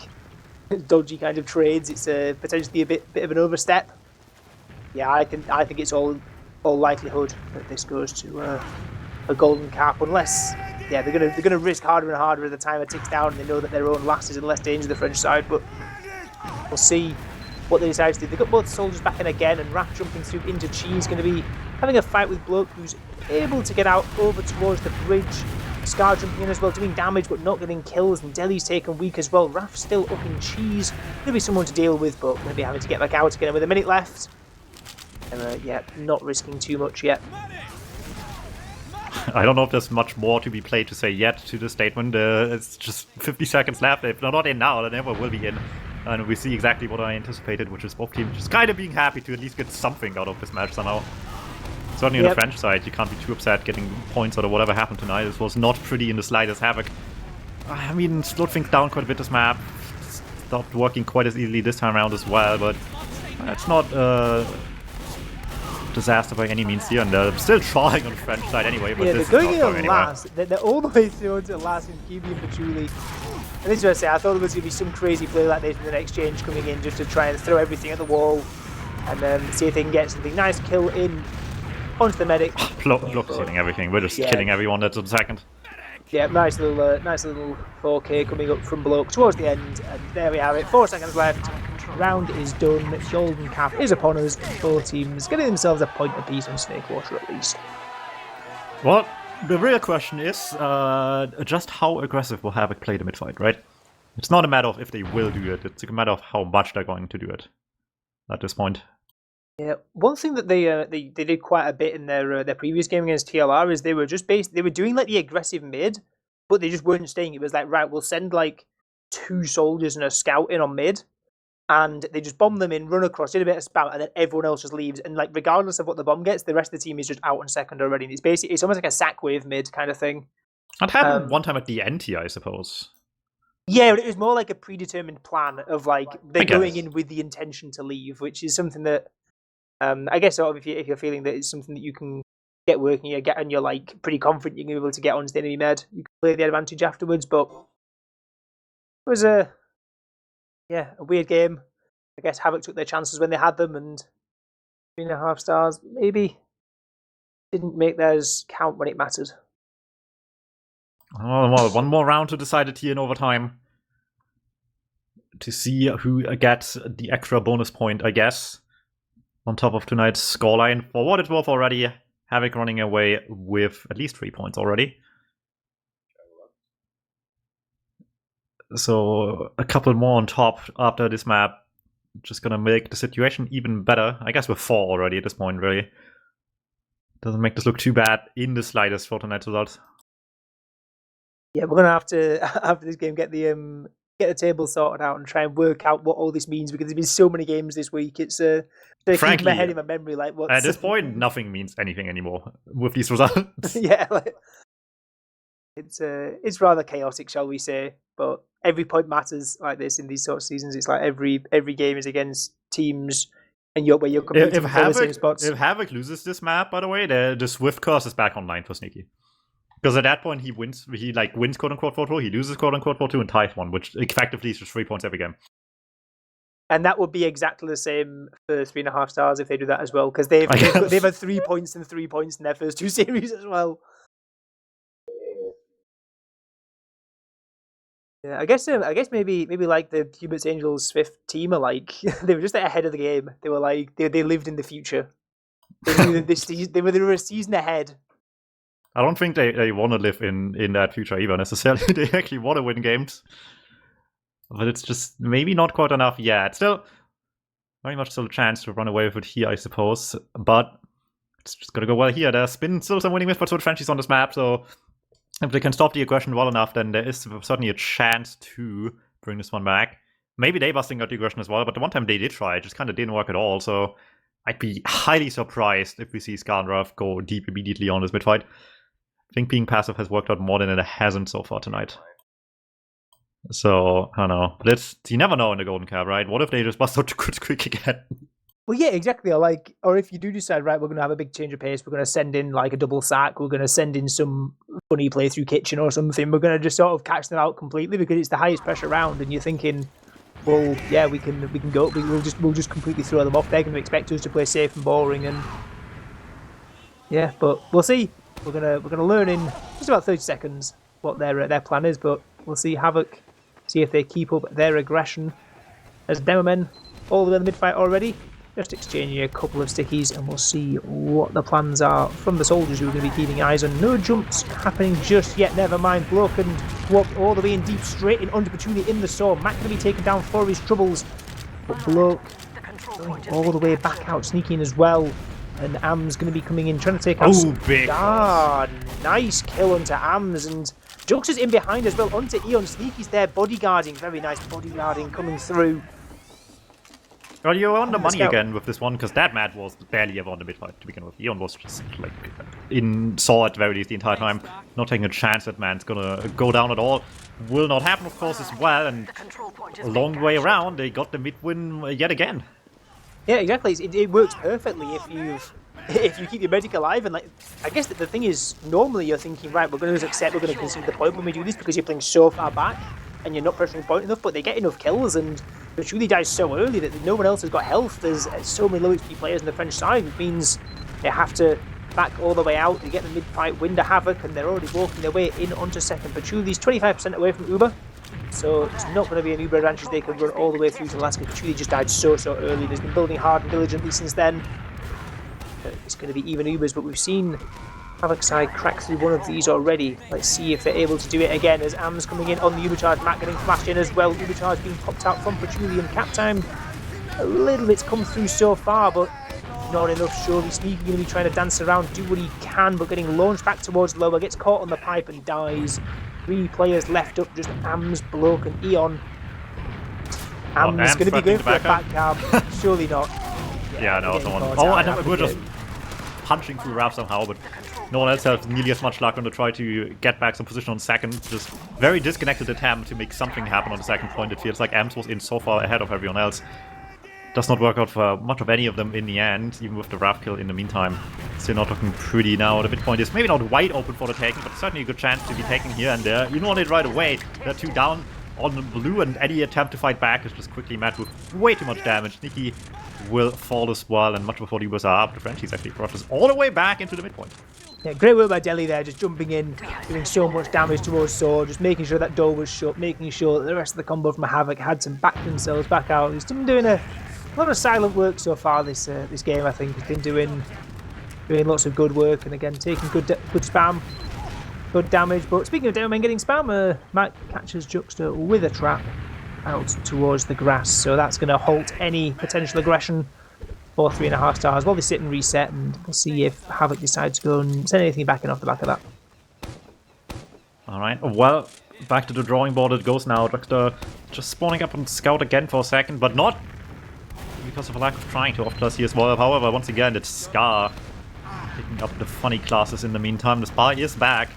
dodgy kind of trades. It's potentially a bit of an overstep. Yeah, I think it's all likelihood that this goes to a golden cap, unless they're gonna risk harder and harder as the timer ticks down, and they know that their own last is in less danger, the French side. But we'll see what they decide to do. They've got both soldiers back in again, and Raph jumping through into Cheese, going to be having a fight with Bloke, who's able to get out over towards the bridge. Scar jumping in as well, doing damage but not getting kills, and Deli's taken weak as well. Raph still up in Cheese. Going to be someone to deal with, but going to be having to get back out again with a minute left. And yeah, not risking too much yet. I don't know if there's much more to be played to say yet to the statement. It's just 50 seconds left. If they're not in now, they never will be in. And we see exactly what I anticipated, which is both teams just kind of being happy to at least get something out of this match somehow. Certainly on the French side, you can't be too upset getting points out of whatever happened tonight. This was not pretty in the slightest. HAVOC, I mean, slowed things down quite a bit this map. Stopped working quite as easily this time around as well, but it's not disaster by any means here, and they're still trying on the French side anyway. But they're going in last. They're all the way through to last in QB and Patchouli. And this is what I say, I thought there was going to be some crazy play like this in the exchange coming in just to try and throw everything at the wall and then see if they can get something nice kill in onto the medic. Look, killing everything. We're just killing everyone that's on second. Yeah, nice little 4K coming up from below towards the end, and there we have it. 4 seconds left. Round is done. Golden cap is upon us. Both teams getting themselves a point apiece on Snakewater at least. Well, the real question is just how aggressive will HAVOC play the mid-fight, right? It's not a matter of if they will do it, it's a matter of how much they're going to do it at this point. Yeah, one thing that they did quite a bit in their previous game against TLR is they were just they were doing like the aggressive mid, but they just weren't staying. It was like, right, we'll send like 2 soldiers and a scout in on mid, and they just bomb them in, run across, did a bit of spout, and then everyone else just leaves. And like, regardless of what the bomb gets, the rest of the team is just out on second already. And it's almost like a sack wave mid kind of thing. That happened one time at the end here, I suppose. Yeah, but it was more like a predetermined plan of like they're going in with the intention to leave, which is something that I guess sort of if you're feeling that it's something that you can get working, and you're like pretty confident you're going to be able to get onto the enemy med, you can play the advantage afterwards. But it was a weird game. I guess HAVOC took their chances when they had them, and 3.5 stars maybe didn't make theirs count when it mattered. Oh, well, one more round to decide it here in overtime. To see who gets the extra bonus point, I guess. On top of tonight's scoreline. For what it's worth already, HAVOC running away with at least 3 points already. So a couple more on top after this map. Just gonna make the situation even better. I guess we're 4 already at this point, really. Doesn't make this look too bad in the slightest for tonight's result. Yeah, we're gonna have to, after this game, get the table sorted out and try and work out what all this means, because there's been so many games this week. It's frankly, my head in my memory, like what's... At this point, nothing means anything anymore with these results. Yeah, like, it's rather chaotic, shall we say? But every point matters like this in these sort of seasons. It's like every game is against teams, and you're competing for the same spots. If HAVOC loses this map, by the way, the Swift curse is back online for Sneaky. Because at that point, he wins quote unquote 4-2, he loses quote unquote 4-2, and ties 1, which effectively is just 3 points every game. And that would be exactly the same for 3.5 stars if they do that as well, because they've had 3 points and 3 points in their first 2 series as well. Yeah, I guess maybe like the Hubert's Angels Swift team are like they were just ahead of the game. They were like they lived in the future. They knew they were a season ahead. I don't think they want to live in that future either necessarily. They actually want to win games. But it's just maybe not quite enough yet. Still, very much still a chance to run away with it here, I suppose. But it's just going to go well here. There's been still some winning with Frenchies on this map, so if they can stop the aggression well enough, then there is certainly a chance to bring this one back. Maybe they busting out the aggression as well, but the one time they did try, it just kind of didn't work at all. So I'd be highly surprised if we see Skarndrav go deep immediately on this mid-fight. I think being passive has worked out more than it hasn't so far tonight. So, I don't know. But you never know in the Golden Cap, right? What if they just bust out the quick again? Well, yeah, exactly. Or if you do decide, right, we're going to have a big change of pace, we're going to send in like a double sack, we're going to send in some funny playthrough kitchen or something, we're going to just sort of catch them out completely because it's the highest pressure round, and you're thinking, well, yeah, we can go, we'll just completely throw them off. They're going to expect us to play safe and boring, and yeah, but we'll see. We're gonna learn in just about 30 seconds what their plan is, but we'll see HAVOC, see if they keep up their aggression as Demomen all the way in the mid-fight already. Just exchanging a couple of stickies, and we'll see what the plans are from the soldiers who are going to be keeping eyes on. No jumps happening just yet, never mind. Bloke and walked all the way in deep, straight in under Petuni in the storm. Matt going to be taken down for his troubles, but Bloke going all the way back out, sneaking as well. And Am's going to be coming in, trying to take out... Oh, big nice kill onto Ams, and Jux is in behind as well, onto Eon. Sneaky's there, bodyguarding, very nice bodyguarding coming through. Well, you're on the money again with this one, because that Matt was barely ever on the mid fight to begin with. Eon was just, like, saw at very least the entire time, not taking a chance that man's gonna go down at all. Will not happen, of course, as well, and a long way around, they got the mid win yet again. Yeah, exactly. It works perfectly if you keep your medic alive. And like, I guess that the thing is, normally you're thinking, right, we're going to accept, we're going to concede the point when we do this because you're playing so far back and you're not pressuring point enough. But they get enough kills, and Patchouli dies so early that no one else has got health. There's so many low HP players on the French side, which means they have to back all the way out. They get the mid fight, win the HAVOC, and they're already walking their way in onto second. Patchouli's 25% away from Uber. So it's not going to be an Uber advantage they can run all the way through to the last. Patchouli just died so early. They've been building hard and diligently since then. It's going to be even Ubers, but we've seen HAVOC side crack through one of these already. Let's see if they're able to do it again as Am's coming in on the Uber charge. Matt getting flashed in as well. Uber charge being popped out from Patchouli, and cap time a little bit's come through so far, but not enough. Surely Sneaky going to be trying to dance around, do what he can, but getting launched back towards lower, gets caught on the pipe and dies. 3 players left up, just Ams, Bloke, and Eon. Ams going to be going for a back cab. Surely not. Yeah, no, no one. Oh, I know, we're just punching through Raph somehow, but no one else has nearly as much luck when they try to get back some position on second. Just very disconnected attempt to make something happen on the second point. It feels like Ams was in so far ahead of everyone else. Does not work out for much of any of them in the end, even with the Raph kill in the meantime. Still not looking pretty now. The midpoint is maybe not wide open for the taking, but certainly a good chance to be taken here and there. You want it right away. They're 2 down on the blue, and any attempt to fight back is just quickly met with way too much damage. Sneaky will fall as well, and much before the Ubers are up, the Frenchies actually brought us all the way back into the midpoint. Yeah, great work by Deli there, just jumping in, doing so much damage towards Sword, just making sure that door was shut, making sure that the rest of the combo from HAVOC had to back themselves back out. He's been doing a lot of silent work so far this game. I think he's been doing lots of good work, and again taking good spam, good damage. But speaking of Downman getting spam, Matt catches Juxta with a trap out towards the grass, so that's going to halt any potential aggression for 3.5 stars while they sit and reset, and we'll see if HAVOC decides to go and send anything back in off the back of that. Alright, well, back to the drawing board it goes now. Juxta just spawning up on Scout again for a second, but not because of a lack of trying to off-class here as well. However, once again, it's Scar picking up the funny classes in the meantime. The Spy is back.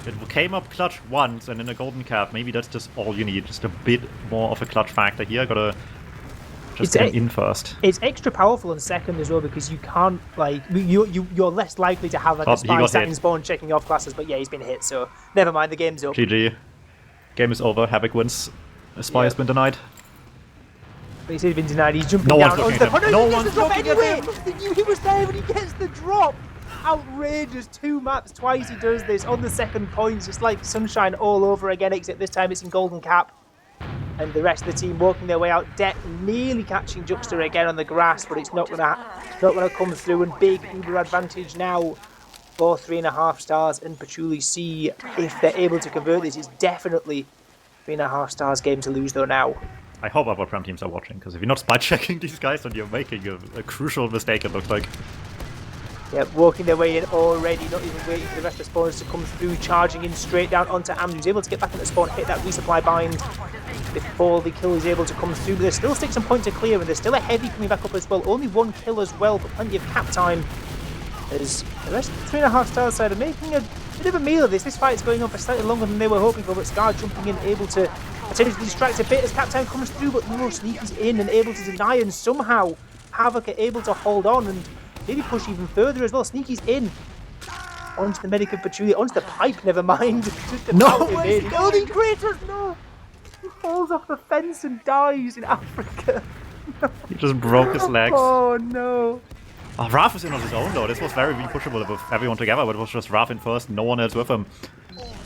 It came up clutch once and in a golden cap. Maybe that's just all you need. Just a bit more of a clutch factor here. Gotta just get him in first. It's extra powerful on second as well, because you can't, like, you're less likely to have like a Spy sat in spawn checking off classes, but yeah, he's been hit, so never mind, the game's up. GG. Game is over. HAVOC wins. The Spy has been denied. But he's been denied. He's jumping down onto the... No one's looking at him! They knew he was there when he gets the drop! Outrageous. 2 maps, twice he does this on the second point. Just like Sunshine all over again, except this time it's in golden cap. And the rest of the team walking their way out. Deck nearly catching Juxta again on the grass, but it's not gonna come through. And big Uber advantage now for 3.5 stars. And Patchouli see if they're able to convert this. It's definitely 3.5 stars game to lose though now. I hope our Prem teams are watching, because if you're not spy checking these guys, then you're making a crucial mistake, it looks like. Yeah, walking their way in already, not even waiting for the rest of the spawners to come through, charging in straight down onto Am, who's able to get back into spawn, hit that resupply bind before the kill is able to come through. But there's still sticks and point to clear, and there's still a heavy coming back up as well. Only 1 kill as well, but plenty of cap time. As the rest of the 3.5 star side are making a bit of a meal of this. This fight is going on for slightly longer than they were hoping for, but Scar jumping in, able to potentially distract a bit as cap time comes through, but no, Sneaky's in and able to deny, and somehow HAVOC are able to hold on and maybe push even further as well. Sneaky's in onto the medic of Patchouli, onto the pipe, never mind. No, Golden Kratos, no! He falls off the fence and dies in Africa. No. He just broke his legs. Oh no. Oh, Raph is in on his own though. This was very pushable with everyone together, but it was just Raph in first, no one else with him.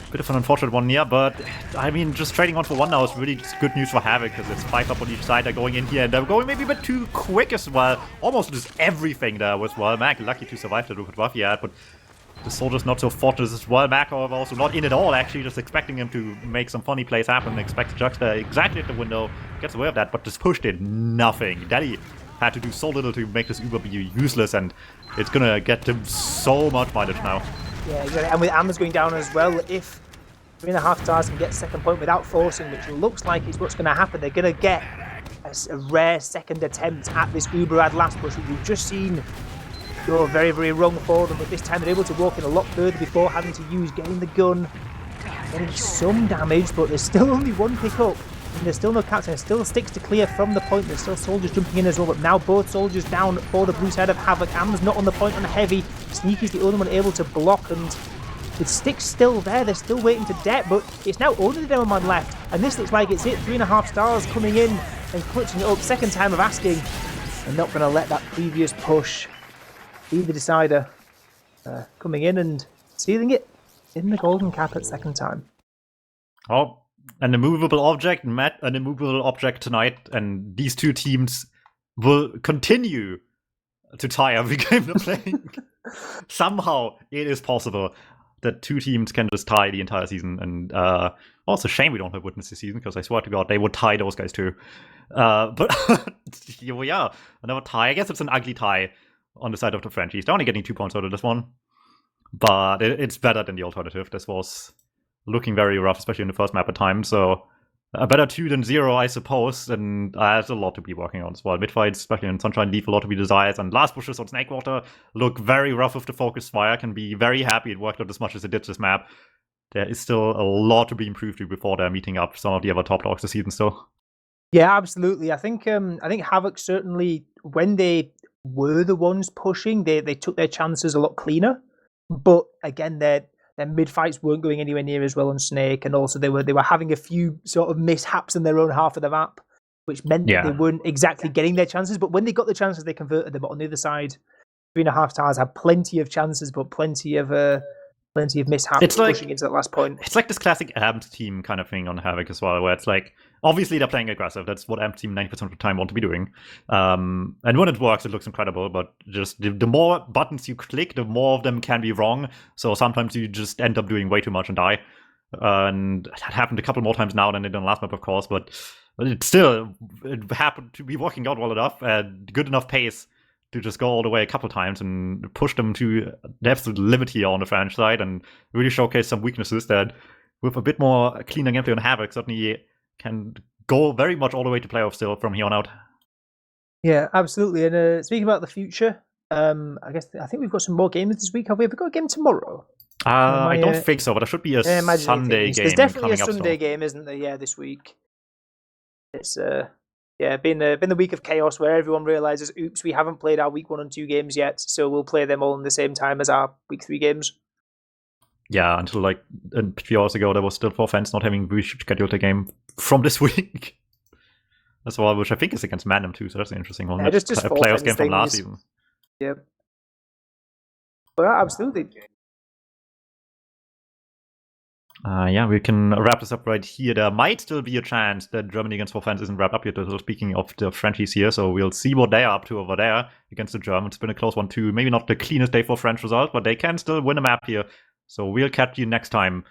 Bit of an unfortunate one here, but I mean, just trading 1 for 1 now is really just good news for HAVOC, because it's 5 up on each side. They're going in here and they're going maybe a bit too quick as well. Almost just everything there as well. Mac lucky to survive the with buff he had, but the Soldier's not so fortress as well. Mac, however, also not in at all, actually, just expecting him to make some funny plays happen. Expects Juxta exactly at the window, gets away with that, but just pushed it. Nothing. Daddy had to do so little to make this Uber be useless, and it's gonna get him so much mileage now. Yeah, exactly. And with Amers going down as well, if 3.5 stars can get second point without forcing, which looks like it's what's going to happen, they're going to get a rare second attempt at this Uber ad last push, which we've just seen go very, very wrong for them. But this time they're able to walk in a lot further before having to use getting the gun, getting some damage, but there's still only one pick up. And there's still no captain. There's still sticks to clear from the point. There's still soldiers jumping in as well. But now both soldiers down for the blue side of HAVOC. Am's not on the point on the heavy. Sneaky's the only one able to block. And with sticks still there, they're still waiting to debt. But it's now only the demo man left. And this looks like it's it. 3.5 stars coming in and clutching it up. Second time of asking. They're not going to let that previous push be the decider. Coming in and sealing it in the golden cap at second time. Oh. An immovable object met an immovable object tonight, and these two teams will continue to tie every game they're playing. Somehow, it is possible that two teams can just tie the entire season, and also shame we don't have Witness this season, because I swear to God, they would tie those guys too. But here we are, another tie. I guess it's an ugly tie on the side of the Frenchies. They're only getting 2 points out of this one, but it's better than the alternative. This was looking very rough, especially in the first map at times. So a better 2 than 0, I suppose. And there's a lot to be working on as well. Mid-fights, especially in Sunshine, leave a lot to be desired. And last pushes on Snakewater look very rough with the focus fire. Can be very happy it worked out as much as it did this map. There is still a lot to be improved to before they're meeting up some of the other top dogs this season still. Yeah, absolutely. I think HAVOC certainly, when they were the ones pushing, they took their chances a lot cleaner. But again, their mid fights weren't going anywhere near as well on Snake, and also they were having a few sort of mishaps in their own half of the map, which meant that they weren't exactly getting their chances. But when they got the chances, they converted them. But on the other side, 3.5 stars had plenty of chances, but plenty of mishaps pushing into that last point. It's like this classic AMP team kind of thing on HAVOC as well, where it's like, obviously they're playing aggressive. That's what AMP team 90% of the time want to be doing. And when it works, it looks incredible, but just the more buttons you click, the more of them can be wrong. So sometimes you just end up doing way too much and die. And that happened a couple more times now than it did on last map, of course, but it happened to be working out well enough and good enough pace to just go all the way a couple times and push them to the absolute limit here on the French side and really showcase some weaknesses that, with a bit more cleaner gameplay on HAVOC, certainly can go very much all the way to playoffs still from here on out. Yeah, absolutely. And speaking about the future, I think we've got some more games this week. Have we got a game tomorrow? I don't think so, but there should be a Sunday game. There's definitely a Sunday Sunday game, isn't there? Yeah, this week. It's been the week of chaos where everyone realizes, oops, we haven't played our week 1 and 2 games yet, so we'll play them all in the same time as our week 3 games. Yeah, until like a few hours ago, there was still 4 fans not having rescheduled a game from this week as well, which I think is against Mandem too, so that's an interesting one. Yeah, just a playoffs game from last season. Yep. Well, absolutely. We can wrap this up right here. There might still be a chance that Germany against 4 fans isn't wrapped up yet, speaking of the Frenchies here, so we'll see what they are up to over there against the Germans. It's been a close one too. Maybe not the cleanest day for French result, but they can still win a map here. So we'll catch you next time